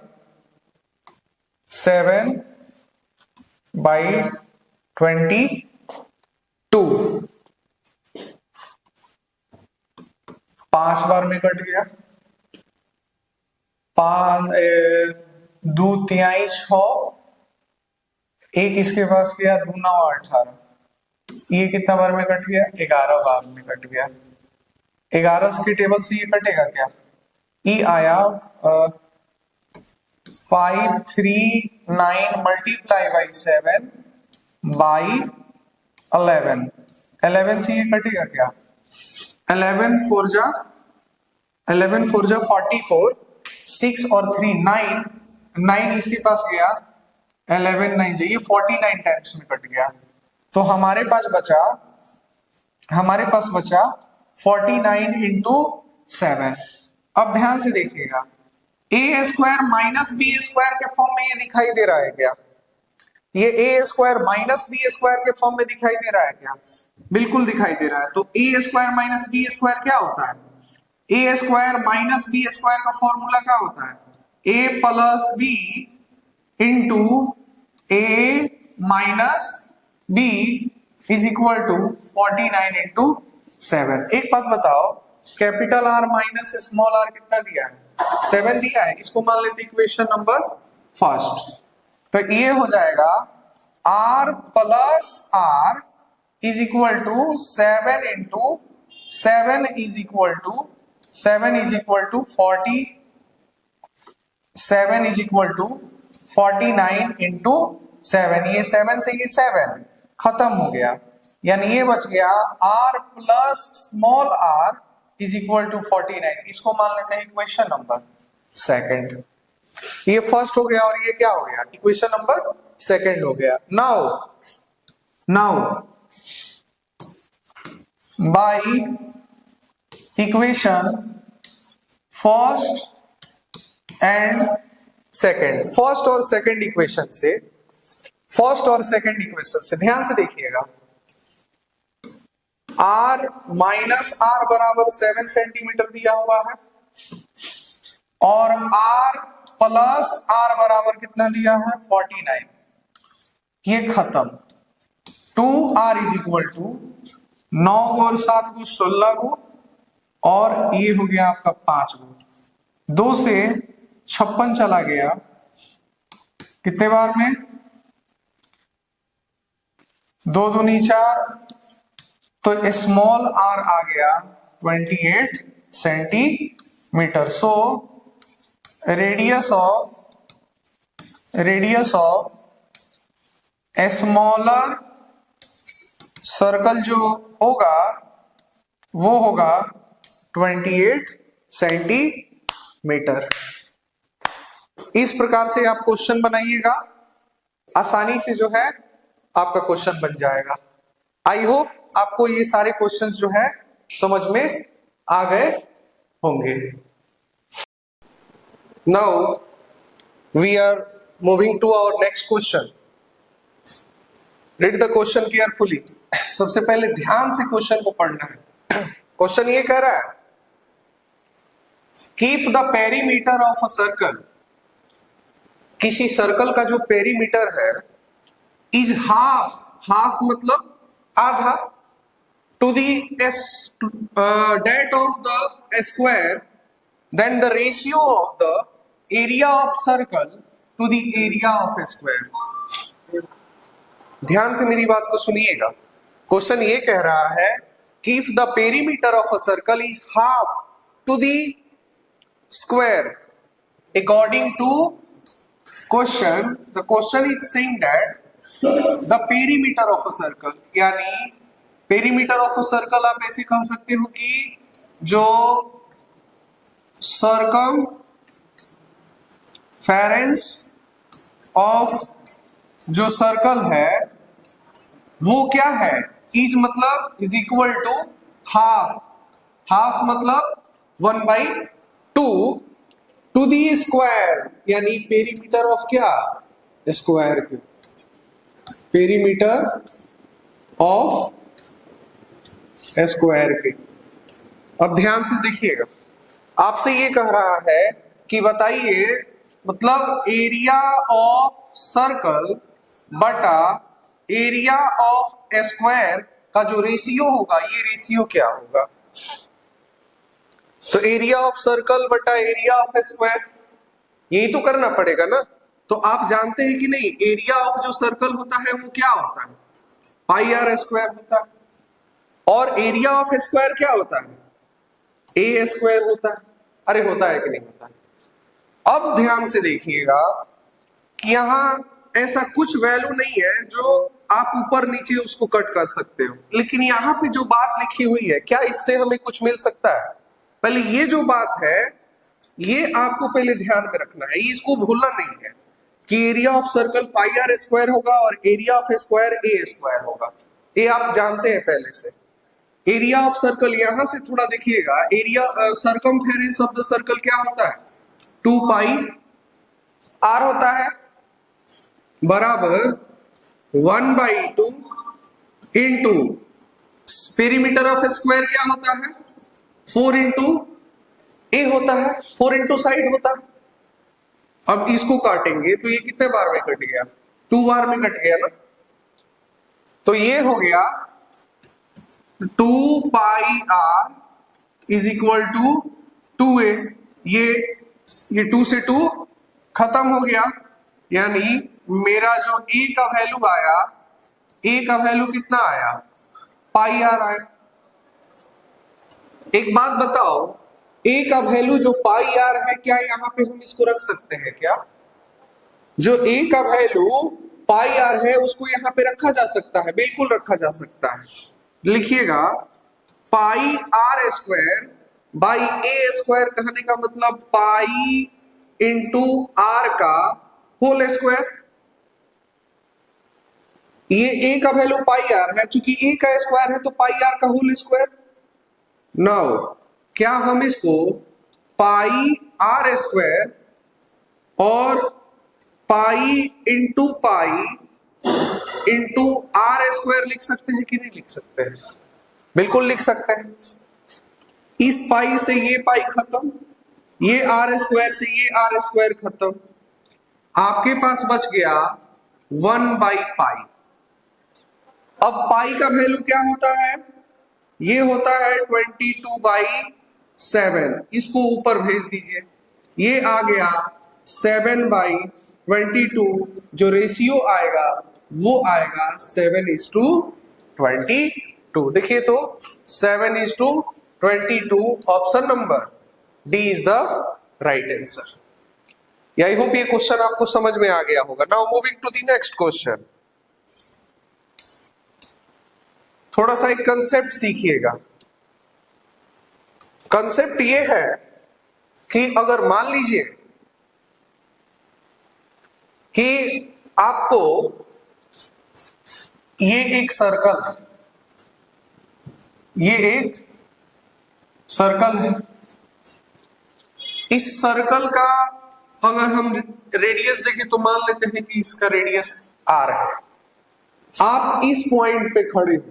7/22। 5 बार में कट गया। 2 तिहाई 6, एक इसके पास गया 2 9 18, ये कितना बार में कट गया? 11 बार में कट गया। 11 की टेबल से ये कटेगा क्या? ये आया 539 मल्टीप्लाई बाई 7 बाई 11। 11 से ये कटेगा क्या? 11 4 जा 44, 6 और 3 9, 9 इसके पास गया, 11 9 जाइए 49 टाइम्स में कट गया। तो हमारे पास बचा 49 इंटू 7। अब ध्यान से देखिएगा, ए स्क्वायर माइनस बी स्क्वायर के फॉर्म में ये दिखाई दे रहा है क्या? ये ए स्क्वायर माइनस बी स्क्वायर के फॉर्म में दिखाई दे रहा है क्या? बिल्कुल दिखाई दे रहा है। तो a square minus b square क्या होता है? A square minus b square का फॉर्मूला क्या होता है? A plus b into a minus b is equal to 49 into 7। एक बात बताओ, capital are minus small r कितना दिया है? 7 दिया है। इसको मान लेते इक्वेशन नंबर फर्स्ट। तो ये हो जाएगा r plus r is equal to 7 into 7 is equal to 40, 7 is equal to 49 into 7। ये 7 से ये 7 खत्म हो गया, यानी ये बच गया r plus small r is equal to 49। इसको मान लेते हैं इक्वेशन नंबर सेकंड। ये फर्स्ट हो गया और ये क्या हो गया? इक्वेशन नंबर सेकंड हो गया। Now by equation first and second, first और सेकंड इक्वेशन से ध्यान से देखिएगा, r माइनस r बराबर 7 सेंटीमीटर दिया हुआ है और r प्लस r बराबर कितना दिया है? 49। ये खत्म। 2r इज इक्वल टू 9 और 7 को 16 को, और ये हो गया आपका 5 को। 2 से 56 चला गया, कितने बार में? 2 दूनी 4, तो स्मॉल r आ गया 28 centimetre. So radius of smaller circle जो होगा वो होगा 28 सेंटीमीटर। इस प्रकार से आप क्वेश्चन बनाइएगा, आसानी से जो है आपका क्वेश्चन बन जाएगा। आई होप आपको ये सारे क्वेश्चंस जो है समझ में आ गए होंगे। Now we are moving to our next question. Read the question carefully. सबसे पहले ध्यान से क्वेश्चन को पढ़ना है। क्वेश्चन ये कह रहा है, keep the perimeter of a circle, किसी सर्कल का जो पेरीमीटर है, इज हाफ मतलब आधा, to the date of the square, then the ratio of the area of circle to the area of square. ध्यान से मेरी बात को सुनिएगा। क्वेश्चन ये कह रहा है, keep the perimeter of a circle is half to the square according to question. The question is saying that the perimeter of a circle, यानी पेरीमीटर ऑफ अ सर्कल आप ऐसे कह सकते हो कि जो सर्कमफेरेंस ऑफ जो सर्कल है वो क्या है? इज मतलब is equal to half, half मतलब 1/2 टू दी स्क्वायर, यानी पेरीमीटर ऑफ क्या? स्क्वायर के, पेरीमीटर ऑफ स्क्वायर के। अब ध्यान से देखिएगा, आपसे ये कह रहा है कि बताइए मतलब एरिया ऑफ सर्कल बटा एरिया ऑफ स्क्वायर का जो रेशियो होगा, ये रेशियो क्या होगा? तो एरिया ऑफ सर्कल बटा एरिया ऑफ स्क्वायर, यही तो करना पड़ेगा ना। तो आप जानते हैं कि नहीं, एरिया ऑफ जो सर्कल होता है वो क्या होता है? पाई आर स्क्वायर होता है। और एरिया ऑफ स्क्वायर क्या होता है? ए स्क्वायर होता है। अरे होता है कि नहीं होता है? अब ध्यान से देखिएगा कि यहां ऐसा कुछ वैल्यू नहीं है जो आप ऊपर नीचे उसको कट कर सकते हो, लेकिन यहाँ पे जो बात लिखी हुई है, क्या इससे हमें कुछ मिल सकता है? पहले ये जो बात है ये आपको पहले ध्यान में रखना है, इसको भूलना नहीं है कि area of circle pi r square होगा और area of square a square होगा। ये आप जानते हैं पहले से। एरिया ऑफ सर्कल यहां से थोड़ा देखिएगा, area circumference of the circle क्या होता है? 2 पाई आर होता है बराबर 1/2 इंटू पेरीमीटर ऑफ स्क्वायर क्या होता है? 4 इंटू ए होता है, 4 इंटू साइड होता है। अब इसको काटेंगे तो ये कितने बार में कट गया? 2 बार में कट गया ना। तो ये हो गया 2 pi r is equal to 2a। ये 2 से 2 खत्म हो गया, यानी मेरा जो a का वैल्यू आया, a का वैल्यू कितना आया? पाई आर आया। एक बात बताओ, a का वैल्यू जो पाई आर है, क्या यहाँ पे हम इसको रख सकते हैं क्या? जो a का वैल्यू पाई आर है उसको यहाँ पे रखा जा सकता है, बिल्कुल रखा जा सकता है। लिखिएगा pi r square by a square, कहने का मतलब पाई इंटू आर का होल स्क्वायर। ये ए का वैल्यू पाई आर है, चूंकि ए का स्क्वायर है तो पाई आर का होल स्क्वायर। नाउ क्या हम इसको पाई आर स्क्वायर और pi into pi into r square लिख सकते हैं कि नहीं लिख सकते हैं? बिल्कुल लिख सकते हैं। इस पाई से ये पाई खत्म, ये आर स्क्वायर से ये आर स्क्वायर खत्म, आपके पास बच गया 1/पाई। अब पाई का वैल्यू क्या होता है? ये होता है 22/7। इसको ऊपर भेज दीजिए, ये आ गया 7/22। जो रेशियो आएगा वो आएगा 7:22। देखिए तो 7:22, option number D is the right answer. I hope ये क्वेश्चन आपको समझ में आ गया होगा। Now moving to the next question. थोड़ा सा एक कंसेप्ट सीखिएगा। कंसेप्ट ये है कि अगर मान लीजिए कि आपको ये एक सर्कल है, ये एक सर्कल है, इस सर्कल का अगर हम रेडियस देखें तो मान लेते हैं कि इसका रेडियस आर है। आप इस पॉइंट पे खड़े हो,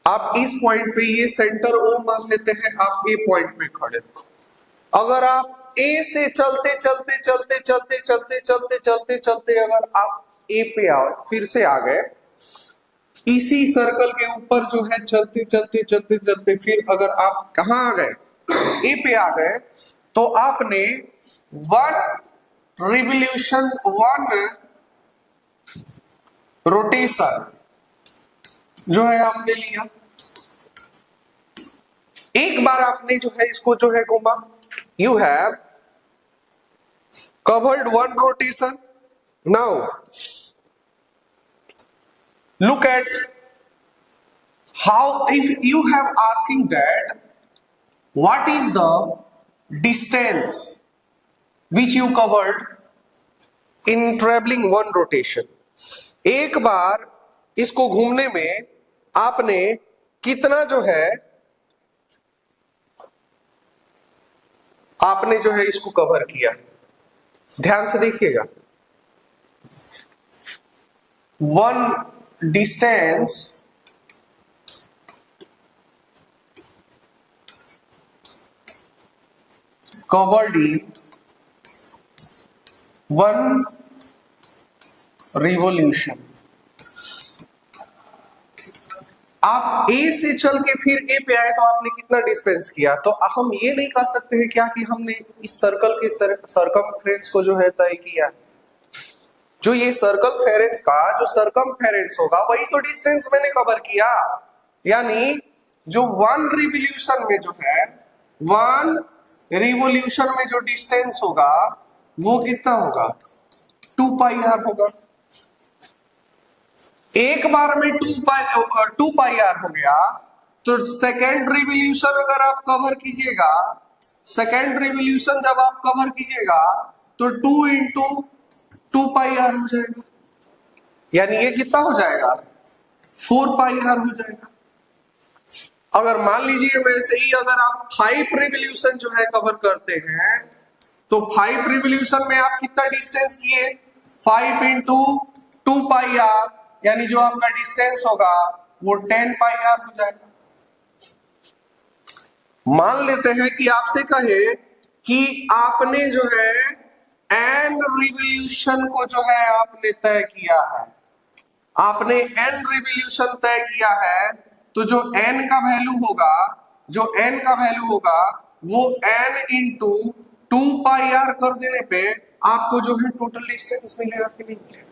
आप इस पॉइंट पे, ये सेंटर ओ मान लेते हैं, आप ए पॉइंट पे खड़े हो। अगर आप ए से चलते चलते चलते चलते चलते चलते चलते चलते अगर आप ए पे आओ, फिर से आ गए, इसी सर्कल के ऊपर जो है चलते चलते चलते चलते, फिर अगर आप कहां आ गए? ए पे आ गए, तो आपने 1 रिवोल्यूशन, 1 रोटेशन जो है आपने लिया। एक बार आपने जो है इसको जो है घुमा, you have covered 1 rotation. Now look at how, if you have asking that what is the distance which you covered in traveling 1 rotation। एक बार इसको घूमने में आपने कितना जो है, आपने जो है इसको कवर किया। ध्यान से देखिएगा, 1 distance कवर्ड इन 1 रिवॉल्यूशन। आप ए से चल के फिर ए पे आए तो आपने कितना डिस्टेंस किया, तो हम ये नहीं कह सकते हैं क्या कि हमने इस सर्कल के सर्कमफेरेंस को जो है तय किया। जो ये सर्कमफेरेंस का जो सर्कमफेरेंस होगा वही तो डिस्टेंस मैंने कवर किया। यानी जो 1 रिवॉल्यूशन में जो है 1 रिवॉल्यूशन में जो डिस्टेंस होगा वो कितना होगा 2 पाई आर होगा। एक बार में 2 पाई आर हो गया तो सेकेंड रिवॉल्यूशन अगर आप कवर कीजिएगा, सेकेंड रिवॉल्यूशन जब आप कवर कीजिएगा तो 2 इंटू 2 पाई आर हो जाएगा। यानी ये कितना हो जाएगा 4 पाई आर हो जाएगा। अगर मान लीजिए वैसे ही अगर आप 5 रिवॉल्यूशन जो है कवर करते हैं तो 5 रिवॉल्यूशन में आप कितना डिस्टेंस किए 5 इंटू 2 पाई आर, यानी जो आपका डिस्टेंस होगा वो 10 पाई आर हो जाएगा। मान लेते हैं कि आपसे कहे कि आपने जो है n रिवॉल्यूशन को जो है आपने तय किया है, आपने n रिवॉल्यूशन तय किया है, तो जो n का वैल्यू होगा, जो n का वैल्यू होगा वो n इंटू 2 पाई आर कर देने पे आपको जो है टोटल डिस्टेंस मिलेगा कि नहीं मिलेगा।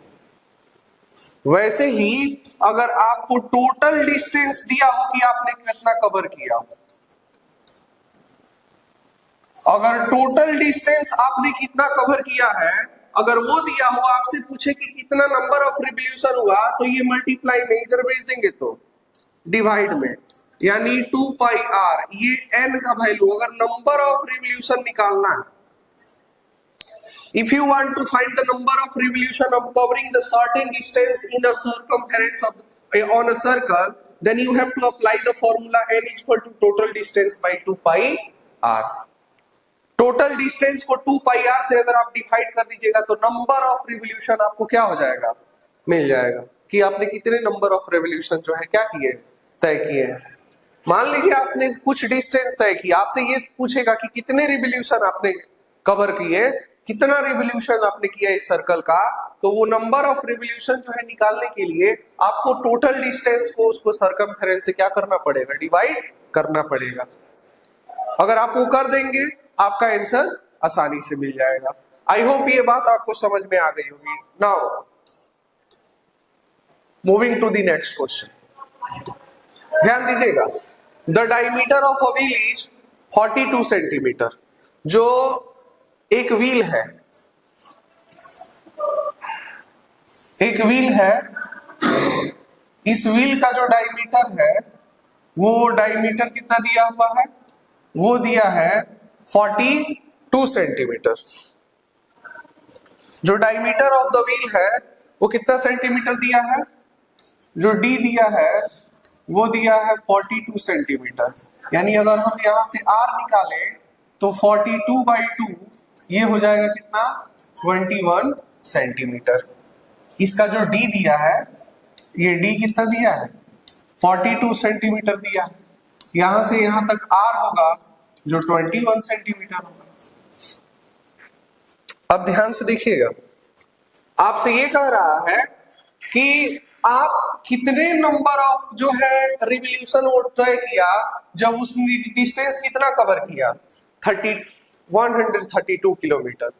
वैसे ही अगर आपको टोटल डिस्टेंस दिया हो कि आपने कितना कवर किया, अगर टोटल डिस्टेंस आपने कितना कवर किया है अगर वो दिया हो, आपसे पूछे कि कितना नंबर ऑफ रिवॉल्यूशन हुआ, तो ये मल्टीप्लाई में इधर भेज देंगे तो डिवाइड में, यानी 2 पाई आर ये n का वैल्यू। अगर नंबर ऑफ रिवॉल्यूशन निकालना है, if you want to find the number of revolution of covering the certain distance in a circumference of on a circle, then you have to apply the formula n equal to total distance by 2 pi r। Total distance को 2 pi are से अगर आप divide कर दीजिएगा तो number of revolution आपको क्या हो जाएगा मिल जाएगा कि आपने कितने नंबर ऑफ रिवॉल्यूशन जो है क्या किए तय किए हैं। मान लीजिए आपने कुछ डिस्टेंस तय किया, आपसे ये पूछेगा कि कितने रिवॉल्यूशन आपने कवर किए, कितना रिवॉल्यूशन आपने किया इस सर्कल का, तो वो नंबर ऑफ रिवॉल्यूशन जो है निकालने के लिए आपको टोटल डिस्टेंस को उसको सर्कमफेरेंस से क्या करना पड़ेगा डिवाइड करना पड़ेगा। अगर आप वो कर देंगे आपका आंसर आसानी से मिल जाएगा। आई होप ये बात आपको समझ में आ गई होगी। Now moving to the next question, ध्यान दीजिएगा। The diameter of a wheel is 42 centimeter. जो एक व्हील है, एक व्हील है, इस व्हील का जो डायमीटर है वो डायमीटर कितना दिया हुआ है, वो दिया है 42 सेंटीमीटर। जो डायमीटर ऑफ द व्हील है वो कितना सेंटीमीटर दिया है, जो डी दिया है वो दिया है 42 सेंटीमीटर। यानी अगर हम यहां से आर निकालें तो 42/2 ये हो जाएगा कितना 21 सेंटीमीटर। इसका जो डी दिया है, ये डी कितना दिया है 42 सेंटीमीटर दिया है। यहां से यहां तक आर होगा जो 21 सेंटीमीटर होगा। अब ध्यान से देखिएगा, आपसे ये कह रहा है कि आप कितने नंबर ऑफ जो है रिवॉल्यूशन वो तय किया जब उसने डिस्टेंस कितना कवर किया 132 किलोमीटर।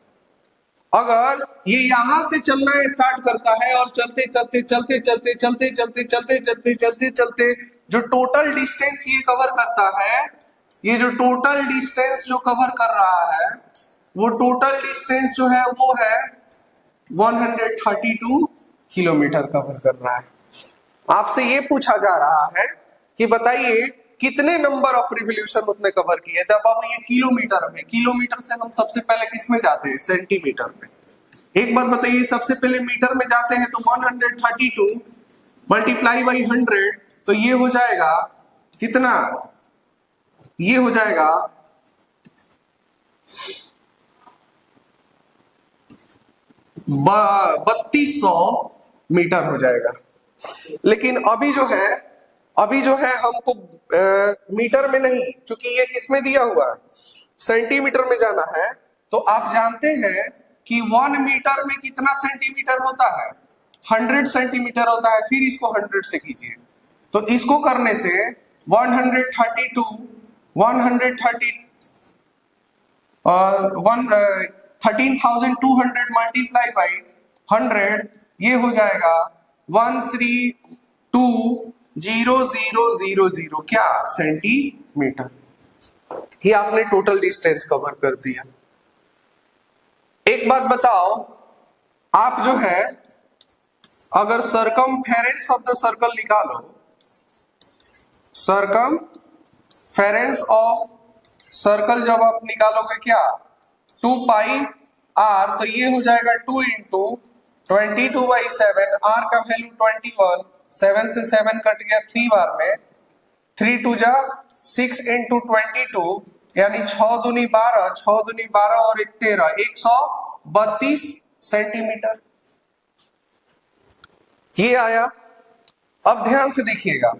अगर ये यहां से चलना स्टार्ट करता है और चलते चलते चलते चलते चलते चलते चलते चलते चलते चलते जो टोटल डिस्टेंस ये कवर करता है, ये जो टोटल डिस्टेंस जो कवर कर रहा है वो टोटल डिस्टेंस जो है वो है 132 किलोमीटर कवर कर रहा है। आपसे ये पूछा जा रहा है कि बताइए कितने नंबर ऑफ रिवॉल्यूशन उसने कवर किए। जब अब ये किलोमीटर में, किलोमीटर से हम सबसे पहले किस में जाते हैं सेंटीमीटर में। एक बात बताइए, सबसे पहले मीटर में जाते हैं तो 132 मल्टीप्लाई बाई 100 तो ये हो जाएगा कितना, ये हो जाएगा 3200 मीटर हो जाएगा। लेकिन अभी जो है हमको मीटर में नहीं, क्योंकि ये किसमें दिया हुआ है सेंटीमीटर में जाना है तो आप जानते हैं कि 1 मीटर में कितना सेंटीमीटर होता है, 100 सेंटीमीटर होता है। फिर इसको 100 से कीजिए तो इसको करने से 132 130 13,200 मल्टीप्लाई बाई 100, ये हो जाएगा 132,000 क्या सेंटीमीटर। ये आपने टोटल डिस्टेंस कवर कर दिया। एक बात बताओ, आप जो है अगर सरकमफेरेंस ऑफ द सर्कल निकालो, सरकमफेरेंस ऑफ सर्कल जब आप निकालोगे क्या 2 पाई आर, तो ये हो जाएगा 2 इंटू 22/7, आर का वैल्यू 21, 7 से 7 कट गया 3 बार में, 3 2 जा 6 इंटू 22 यानी 6 दूनी 12, 6 दूनी 12 और 1 13, 132 सेंटीमीटर ये आया। अब ध्यान से देखिएगा,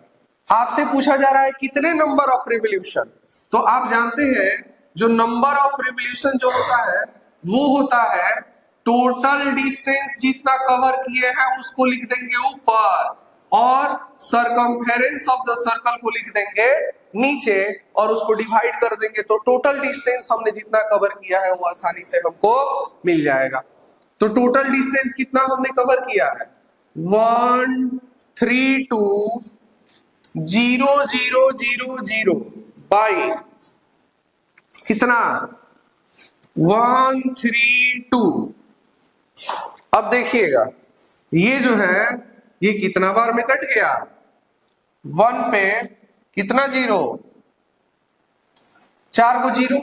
आपसे पूछा जा रहा है कितने नंबर ऑफ रिवोल्यूशन, तो आप जानते हैं जो नंबर ऑफ रिवोल्यूशन जो होता है वो होता है टोटल डिस्टेंस जितना कवर किए हैं उसको लिख देंगे ऊपर और सरकमफेरेंस ऑफ द सर्कल को लिख देंगे नीचे और उसको डिवाइड कर देंगे तो टोटल डिस्टेंस हमने जितना कवर किया है वो आसानी से हमको मिल जाएगा। तो टोटल डिस्टेंस कितना हमने कवर किया है 132,000 बाई कितना 132। अब देखिएगा ये जो है ये कितना बार में कट गया, 1 पे कितना 0, 4 को 0,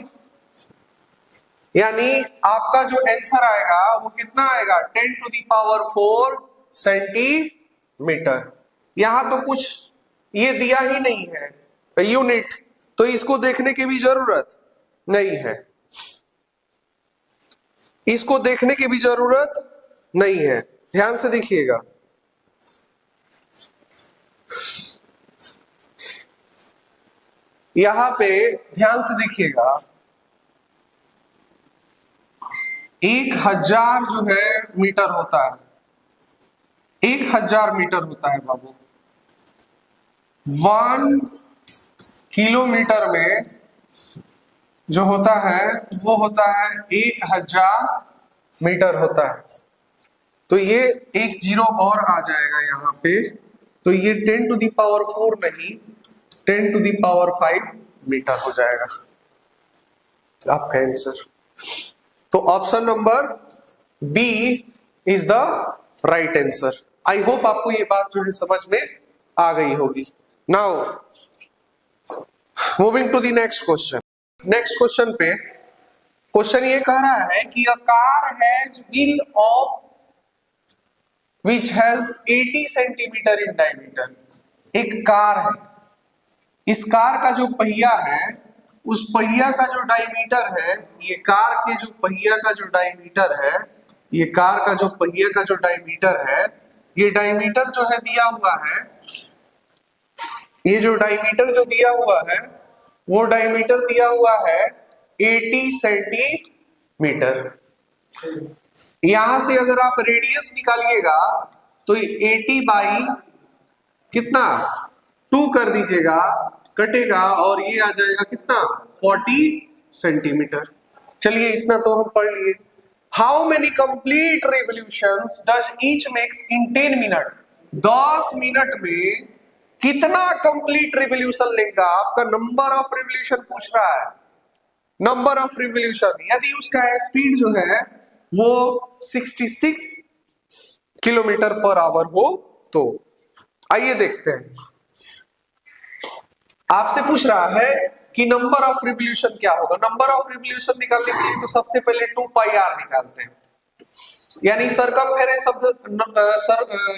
यानी आपका जो आंसर आएगा वो कितना आएगा 10⁴ सेंटीमीटर। यहां तो कुछ ये दिया ही नहीं है यूनिट, तो इसको देखने की भी जरूरत नहीं है, इसको देखने की भी जरूरत नहीं है। ध्यान से देखिएगा, यहां पे ध्यान से देखिएगा 1000 जो है मीटर होता है, 1000 मीटर होता है बाबू। 1 किलोमीटर में जो होता है वो होता है 1000 मीटर होता है। तो ये एक 0 और आ जाएगा यहाँ पे, तो ये 10⁴ नहीं 10⁵ मीटर हो जाएगा आपका आंसर। तो option number B is the right answer. I hope आपको ये बात जो है समझ में आ गई होगी। Now moving to the next question. Next question पे क्वेश्चन ये कह रहा है कि a car has wheel of which has 80 centimeter in diameter. एक कार है, इस कार का जो पहिया है उस पहिया का जो डायमीटर है, ये कार के जो पहिया का जो डायमीटर है, ये कार का जो पहिया का जो डायमीटर है, ये डायमीटर जो है दिया हुआ है, ये जो डायमीटर जो दिया हुआ है वो डायमीटर दिया हुआ है 80 सेंटीमीटर। यहां से अगर आप रेडियस निकालिएगा तो 80 बाई कितना 2 कर दीजिएगा, कटेगा और ये आ जाएगा कितना 40 सेंटीमीटर। चलिए इतना तो हम पढ़ लिए। How many complete revolutions does each makes in 10 minute. 10 minute में कितना कंप्लीट रिवोल्यूशन लेगा, आपका नंबर ऑफ रिवोल्यूशन पूछ रहा है, नंबर ऑफ रिवोल्यूशन। यदि उसका स्पीड जो है वो 66 किलोमीटर पर आवर हो तो आइए देखते हैं। आपसे पूछ रहा है कि नंबर ऑफ रिवोल्यूशन क्या होगा। नंबर ऑफ रिवोल्यूशन निकालने के लिए तो सबसे पहले 2 पाई आर निकालते हैं, यानी सरकमफेरेंस ऑफ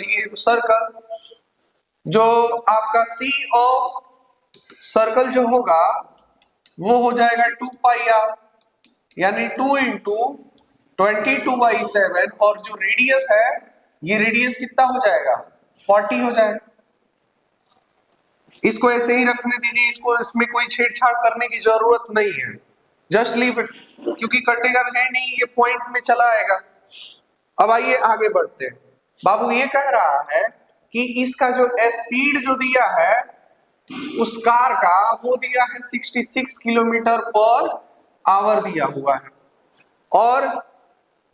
ये सर्कल जो आपका सी ऑफ सर्कल जो होगा वो हो जाएगा 2 पाई आर, यानी 2 इंटू 22/7 और जो रेडियस है ये रेडियस कितना हो जाएगा 40 हो जाएगा। इसको ऐसे ही रखने दीजिए, इसको इसमें कोई छेड़छाड़ करने की जरूरत नहीं है। जस्ट लीव इट, क्योंकि कटेगा है नहीं, ये पॉइंट में चला आएगा। अब आइए आगे बढ़ते हैं। बाबू ये कह रहा है कि इसका जो स्पीड जो दिया है उस कार का, वो दिया है 66 किलोमीटर पर आवर दिया हुआ है, और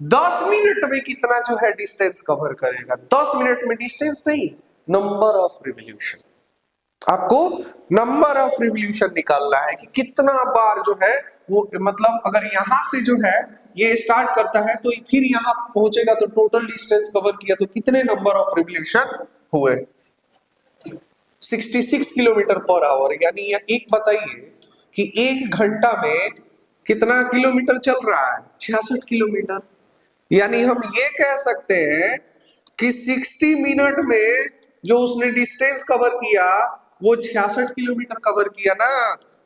10 मिनट में कितना जो है डिस्टेंस कवर करेगा। 10 मिनट में डिस्टेंस नहीं, नंबर ऑफ रिवॉल्यूशन। आपको नंबर ऑफ रिवॉल्यूशन निकालना है कि कितना बार जो है वो, मतलब अगर यहां से जो है ये स्टार्ट करता है तो फिर यहां पहुंचेगा तो टोटल डिस्टेंस कवर किया तो कितने नंबर ऑफ रिवॉल्यूशन हुए। 66 किलोमीटर पर आवर, यानी एक बताइए कि एक घंटा में कितना किलोमीटर चल रहा है? 66 किलोमीटर। यानी हम ये कह सकते हैं कि 60 मिनट में जो उसने डिस्टेंस कवर किया वो 66 किलोमीटर कवर किया ना।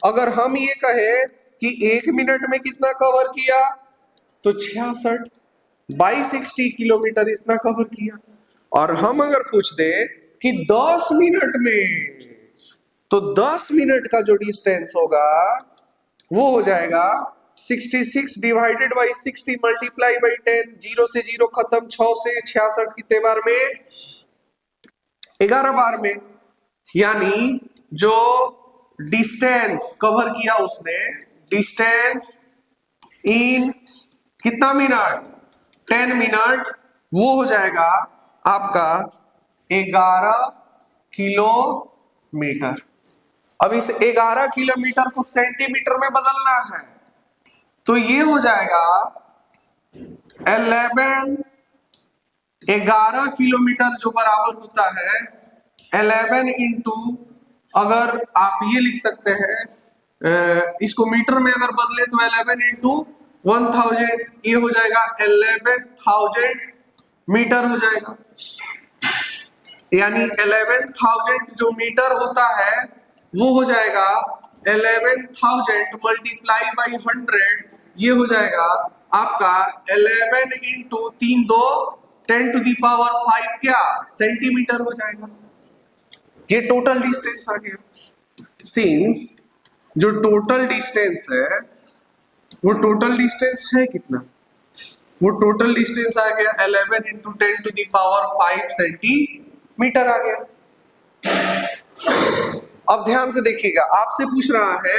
अगर हम ये कहें कि एक मिनट में कितना कवर किया, तो 66 बाई 60 किलोमीटर इतना कवर किया। और हम अगर पूछ दे कि 10 मिनट में, तो 10 मिनट का जो डिस्टेंस होगा वो हो जाएगा 66 डिवाइडेड बाई 60 मल्टीप्लाई बाई 10, 0 से 0 खत्म, 6 से 66 कितने बार में? 11 बार में। यानी जो डिस्टेंस कवर किया उसने, डिस्टेंस इन कितना मिनट? 10 मिनट, वो हो जाएगा आपका 11 किलोमीटर। अब इस 11 किलोमीटर को सेंटीमीटर में बदलना है, तो ये हो जाएगा 11 किलोमीटर जो बराबर होता है 11 इंटू, अगर आप ये लिख सकते हैं इसको मीटर में अगर बदले तो 11 इंटू 1000, ये हो जाएगा 11,000 मीटर हो जाएगा। यानी 11,000 जो मीटर होता है वो हो जाएगा 11,000 मल्टीप्लाई बाई 100, ये हो जाएगा आपका 11 इंटू 3 2 10 टू दी पावर 5 क्या सेंटीमीटर हो जाएगा। ये टोटल डिस्टेंस आ गया। सिंस जो टोटल डिस्टेंस है वो टोटल डिस्टेंस है कितना? वो टोटल डिस्टेंस आ गया 11 into 10 to the power 5 centimetre आ गया। अब ध्यान से देखिएगा, आपसे पूछ रहा है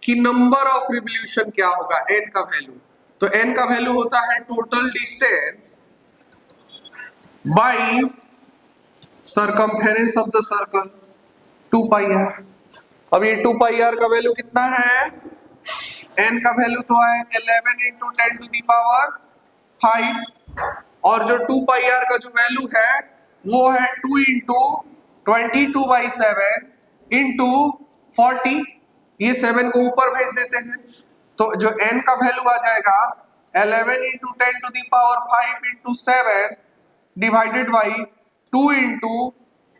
कि नंबर ऑफ रिवॉल्यूशन क्या होगा, n का वैल्यू। तो n का वैल्यू होता है total distance by circumference of the circle 2 pi r. अब ये 2 पाई आर का वैल्यू कितना है? n का वैल्यू तो है 11 इंटू 10 टू दी पावर 5, और जो 2 पाई आर का जो वैल्यू है वो है 2 इंटू 22/7 इंटू 40, ये 7 को ऊपर भेज देते हैं, तो जो n का वैल्यू आ जाएगा 11 into 10 to the power 5 into 7 divided by 2 into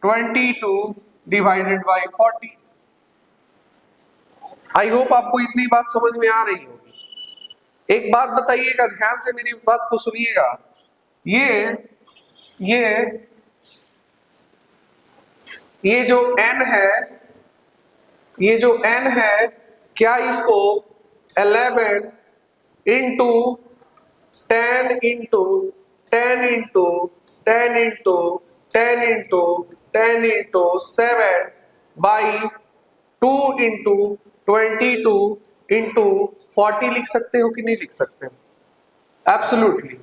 22 divided by 40। I hope आपको इतनी बात समझ में आ रही होगी। एक बात बताइएगा, ध्यान से मेरी बात को सुनिएगा। ये जो n है, ये जो n है, क्या इसको 11 into 10 into 10 into 10 into 10 into 10 into 7 by 2 into 22 into 40 लिख सकते हो कि नहीं लिख सकते? एब्सोल्युटली।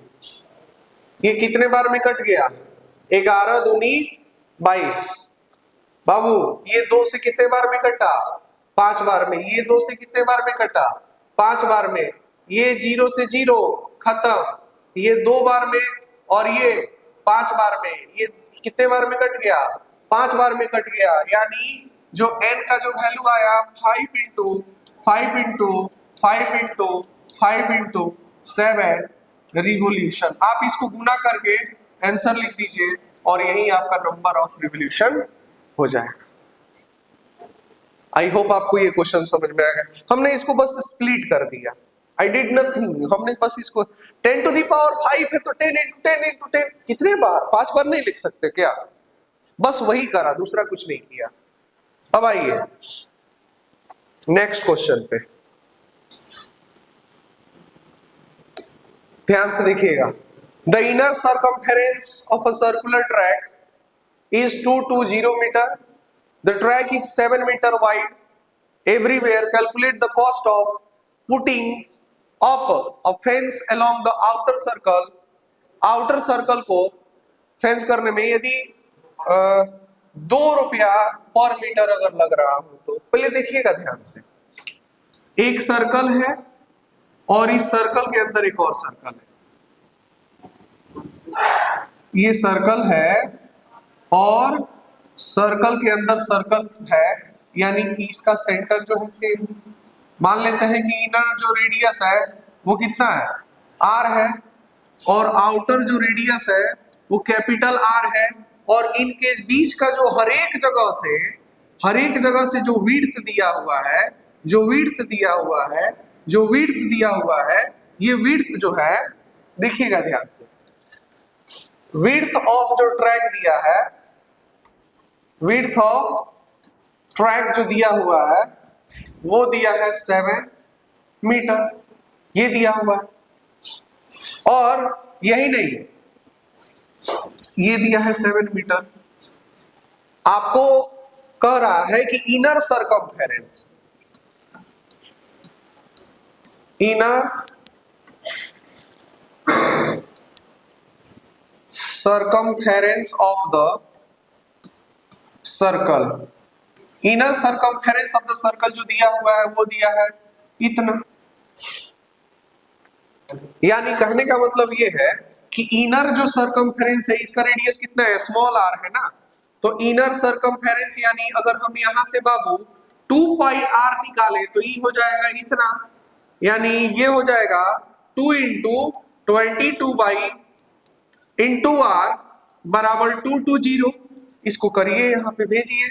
ये कितने बार में कट गया? 11 दूनी 22। बाबू ये 2 से कितने बार में कटा? 5 बार में। ये 2 से कितने बार में कटा? 5 बार में। ये 0 से 0 खत्म, ये 2 बार में, और ये 5 बार में। ये कितने बार में कट गया? 5 बार में कट गया। यानी जो n का जो वैल्यू आया 5 into 5 into 5 into 5 into 7 revolution. आप इसको गुना करके आंसर लिख दीजिए और यही आपका नंबर ऑफ रिवॉल्यूशन हो जाएगा। आई होप आपको ये क्वेश्चन समझ में आ गया। हमने इसको बस स्प्लिट कर दिया, आई डिड नथिंग। हमने बस इसको 10 टू दी पावर 5 है तो 10 इंटू 10 इंटू 10 कितने बार? 5 बार नहीं लिख सकते क्या? बस वही करा, दूसरा कुछ नहीं किया। अब आइए नेक्स्ट क्वेश्चन पे। ध्यान से देखिएगा, the inner circumference of a circular track is 220 meter. The track is 7 meter wide. Everywhere, calculate the cost of putting up a fence along the outer circle. Outer circle को fence करने में यदि 2 रुपया पर मीटर अगर लग रहा हो तो पहले देखिएगा ध्यान से, एक सर्कल है और इस सर्कल के अंदर एक और सर्कल है, ये सर्कल है और सर्कल के अंदर सर्कल है, यानी कि इसका सेंटर जो है सेम। मान लेते हैं कि इनर जो रेडियस है वो कितना है, आर है, और आउटर जो रेडियस है वो कैपिटल आर है, और इनके बीच का जो हर एक जगह से जो विड्थ दिया हुआ है, ये विड्थ जो है, देखिएगा ध्यान से, विड्थ ऑफ जो ट्रैक दिया है, विड्थ ऑफ ट्रैक जो दिया हुआ है वो दिया है 7 मीटर, ये दिया हुआ है, और यही नहीं, ये दिया है 7 मीटर। आपको कह रहा है कि inner circumference of the circle, inner circumference of the circle जो दिया हुआ है वो दिया है इतना। यानी कहने का मतलब ये है कि इनर जो सर्कमफेरेंस है इसका रेडियस कितना है, स्मॉल आर है ना, तो इनर सर्कमफेरेंस यानी अगर हम यहां से बाबू 2 पाई आर निकाले तो ये हो जाएगा इतना, यानी ये हो जाएगा 2 इंटू 22 बाई इंटू आर बराबर 220। इसको करिए, यहाँ पे भेजिए,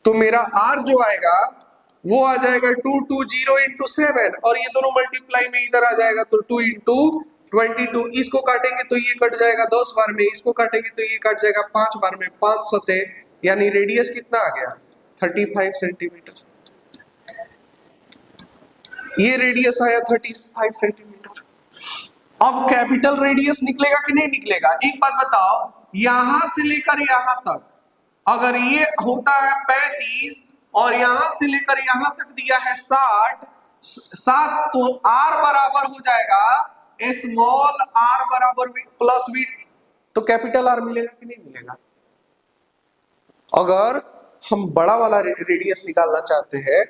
तो मेरा आर जो आएगा वो आ जाएगा 220 इंटू 7, और ये दोनों मल्टीप्लाई में इधर आ जाएगा तो 2 इंटू 22। इसको काटेंगे तो ये कट जाएगा 10 बार में, इसको काटेंगे तो ये कट जाएगा 5 बार में, 5 सते, यानी रेडियस कितना आ गया 35 सेंटीमीटर। ये रेडियस आया 35 सेंटीमीटर। अब कैपिटल रेडियस निकलेगा कि नहीं निकलेगा, एक बात बताओ, यहां से लेकर यहां तक अगर ये होता है 35 और यहां से लेकर यहां तक दिया है 60, तो आर बराबर हो जाएगा स्मॉल आर बराबर प्लस विड्थ, तो कैपिटल आर मिलेगा कि नहीं मिलेगा। अगर हम बड़ा वाला रेडियस निकालना चाहते हैं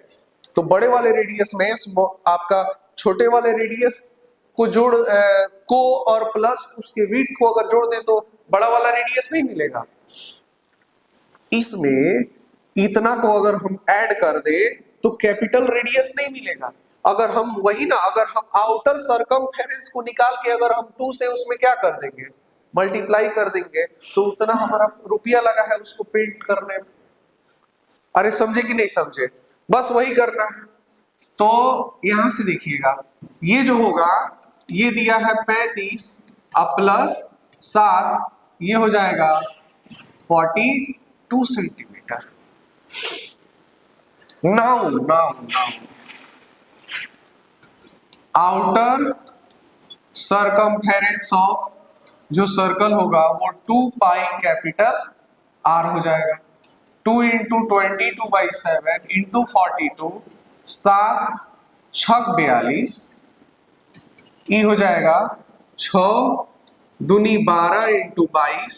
तो बड़े वाले रेडियस में आपका छोटे वाले रेडियस को को और प्लस उसके विड्थ को अगर जोड़ दे तो बड़ा वाला रेडियस नहीं मिलेगा। इसमें इतना को अगर हम ऐड कर दे तो कैपिटल रेडियस नहीं मिलेगा। अगर हम अगर हम आउटर सर्कमफेरेंस को निकाल के अगर हम 2 से उसमें क्या कर देंगे, मल्टीप्लाई कर देंगे, तो उतना हमारा रुपया लगा है उसको पेंट करने में। अरे समझे कि नहीं समझे, बस वही करना है। तो यहां से देखिएगा, ये जो होगा ये दिया है 35 अब प्लस 7, ये हो जाएगा 42 centimetre. Now outer circumference of जो सर्कल होगा वो 2 पाई कैपिटल आर हो जाएगा। 2 इंटू 22/7 इंटू 42, 7 6 42, ये हो जाएगा 6 दूनी 12 इंटू 22,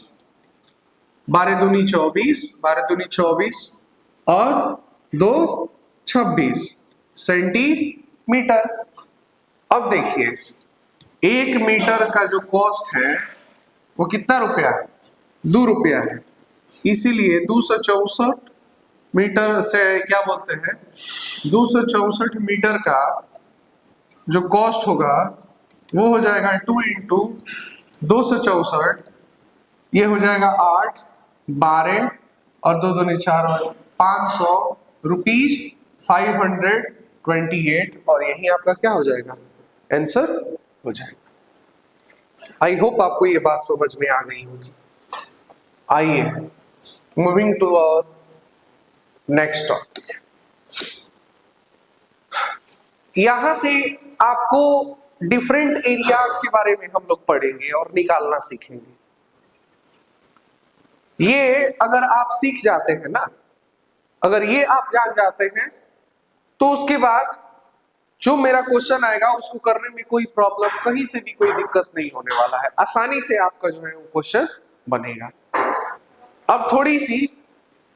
12 दूनी 24, 12 दूनी 24 और 2 26 सेंटीमीटर। अब देखिए 1 मीटर का जो कॉस्ट है वो कितना रुपया है, 2 रुपया है, इसीलिए 264 मीटर से क्या बोलते हैं, 264 मीटर का जो कॉस्ट होगा वो हो जाएगा 2 इंटू 264, ये हो जाएगा 8 12 और 2 दूनी 4 और 500 रुपीज 528, और यही आपका क्या हो जाएगा, आंसर हो जाएगा। आई होप आपको ये बात समझ में आ गई होगी। आइए moving to our next topic. यहां से आपको डिफरेंट एरियाज के बारे में हम लोग पढ़ेंगे और निकालना सीखेंगे। ये अगर आप सीख जाते हैं ना, अगर ये आप जान जाते हैं, तो उसके बाद जो मेरा क्वेश्चन आएगा उसको करने में कोई प्रॉब्लम, कहीं से भी कोई दिक्कत नहीं होने वाला है, आसानी से आपका जो है वो क्वेश्चन बनेगा। अब थोड़ी सी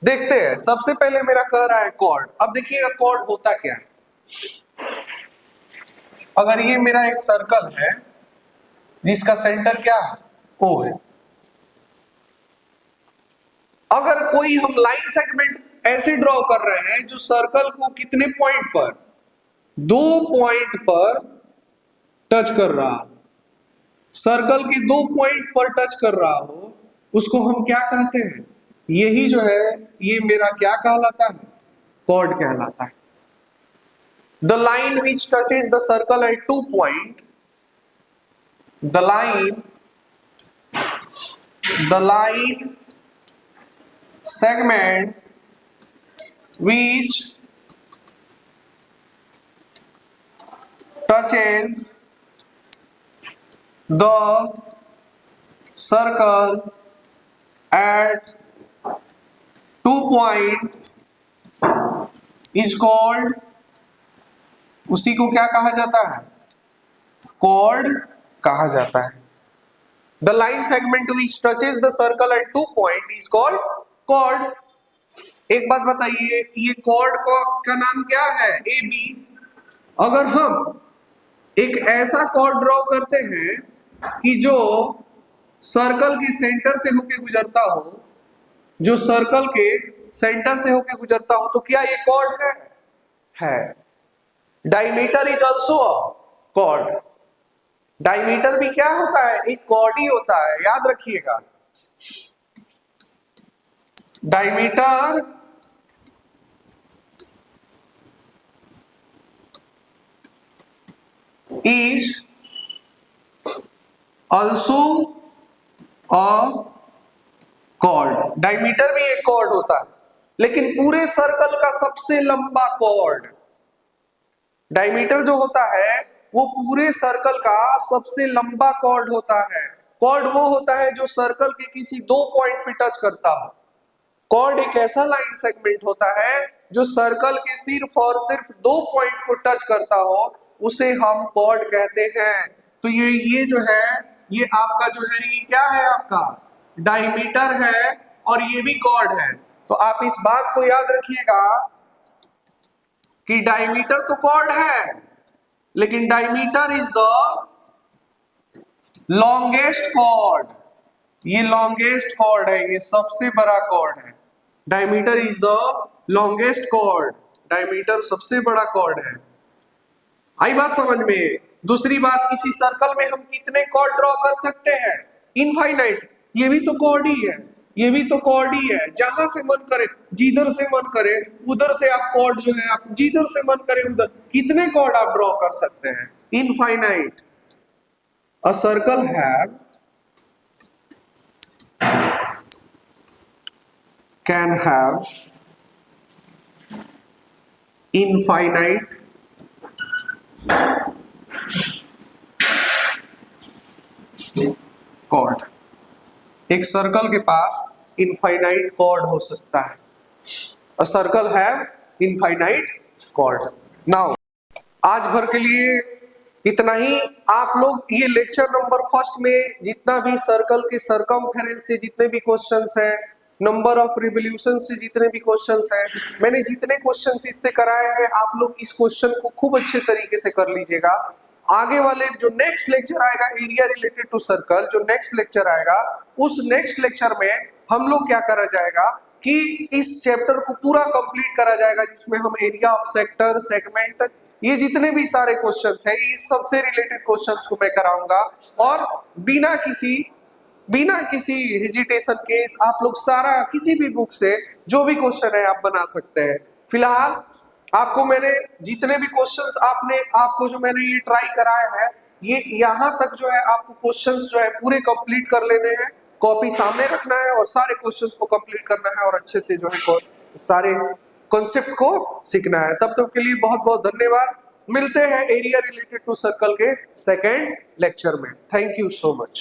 देखते हैं। सबसे पहले मेरा कह रहा है कॉर्ड। अब देखिएगा कॉर्ड होता क्या है। अगर ये मेरा एक सर्कल है जिसका सेंटर क्या है, ओ है, अगर कोई हम लाइन सेगमेंट ऐसे ड्रॉ कर रहे हैं जो सर्कल को कितने पॉइंट पर, 2 पॉइंट पर टच कर रहा, सर्कल के 2 पॉइंट पर टच कर रहा हो, उसको हम क्या कहते हैं? यही जो है ये मेरा क्या कहलाता है? कॉर्ड कहलाता है। The line which touches the circle eight 2 point, the line segment which touches the circle at 2 point is called, उसी को क्या कहा जाता है? कॉर्ड कहा जाता है। The line segment which touches the circle at 2 point is called cord. एक बात बताइए, ये कॉर्ड का नाम क्या है? A B. अगर हम एक ऐसा कॉर्ड ड्रॉ करते हैं कि जो सर्कल के सेंटर से होके गुजरता हो, जो सर्कल के सेंटर से होके गुजरता हो, तो क्या ये कॉर्ड है? Diameter is also chord. Diameter भी क्या होता है? एक कॉर्ड ही होता है, याद रखिएगा। Diameter is also a chord। Diameter भी एक कॉर्ड होता है, लेकिन पूरे सर्कल का सबसे लंबा कॉर्ड, डायमीटर जो होता है वो पूरे सर्कल का सबसे लंबा कॉर्ड होता है। कॉर्ड वो होता है जो सर्कल के किसी 2 पॉइंट पे टच करता हो। कॉर्ड एक ऐसा लाइन सेगमेंट होता है जो सर्कल के सिर्फ और सिर्फ 2 पॉइंट को टच करता हो, उसे हम कॉर्ड कहते हैं। तो ये जो है, ये आपका जो है, ये क्या है? आपका डायमीटर है और ये भी कॉर्ड है। तो आप इस बात को याद रखिएगा कि डायमीटर तो कॉर्ड है, लेकिन diameter is the longest chord. ये लॉन्गेस्ट कॉर्ड है, ये सबसे बड़ा कॉर्ड है। Diameter is the longest chord. Diameter सबसे बड़ा कॉर्ड है। आई बात समझ में? दूसरी बात, किसी सर्कल में हम कितने कॉर्ड ड्रॉ कर सकते हैं? इनफाइनाइट। ये भी तो कॉर्ड ही है, ये भी तो कॉर्ड ही है। जहां से मन करे, जिधर से मन करे उधर से आप कॉर्ड जो है, आप जिधर से मन करे उधर कितने कॉर्ड आप ड्रॉ कर सकते हैं? Infinite. A circle have can have infinite chord. एक सर्कल के पास इनफाइनाइट कॉर्ड हो सकता है। A circle have infinite chord. Now आज भर के लिए इतना ही। आप लोग ये लेक्चर नंबर फर्स्ट में जितना भी सर्कल के सरकमफेरेंस से जितने भी क्वेश्चंस हैं, नंबर ऑफ रिवोल्यूशन से जितने भी क्वेश्चंस हैं, मैंने जितने क्वेश्चंस इससे कराए हैं, आप लोग इस क्वेश्चन को खूब अच्छे तरीके से कर लीजिएगा। आगे वाले जो नेक्स्ट लेक्चर आएगा एरिया रिलेटेड टू सर्कल, जो नेक्स्ट लेक्चर आएगा, उस नेक्स्ट लेक्चर में हम लोग क्या करा जाएगा कि इस चैप्टर को पूरा कंप्लीट करा जाएगा, जिसमें हम एरिया ऑफ सेक्टर, सेगमेंट, ये जितने भी सारे क्वेश्चंस हैं, इस सबसे रिलेटेड क्वेश्चंस को मैं कराऊंगा। और बिना किसी हेजिटेशन के आप लोग सारा किसी भी बुक से जो भी क्वेश्चन है आप बना सकते हैं। फिलहाल आपको मैंने जितने भी क्वेश्चंस आपको जो मैंने ये ट्राई कराया है, ये यहाँ तक जो है आपको क्वेश्चंस जो है पूरे कंप्लीट कर लेने हैं। कॉपी सामने रखना है और सारे क्वेश्चंस को कंप्लीट करना है और अच्छे से जो है सारे कॉन्सेप्ट को सीखना है। तब तक के लिए बहुत बहुत धन्यवाद। मिलते हैं एरिया रिलेटेड टू सर्कल के सेकेंड लेक्चर में। Thank you so much.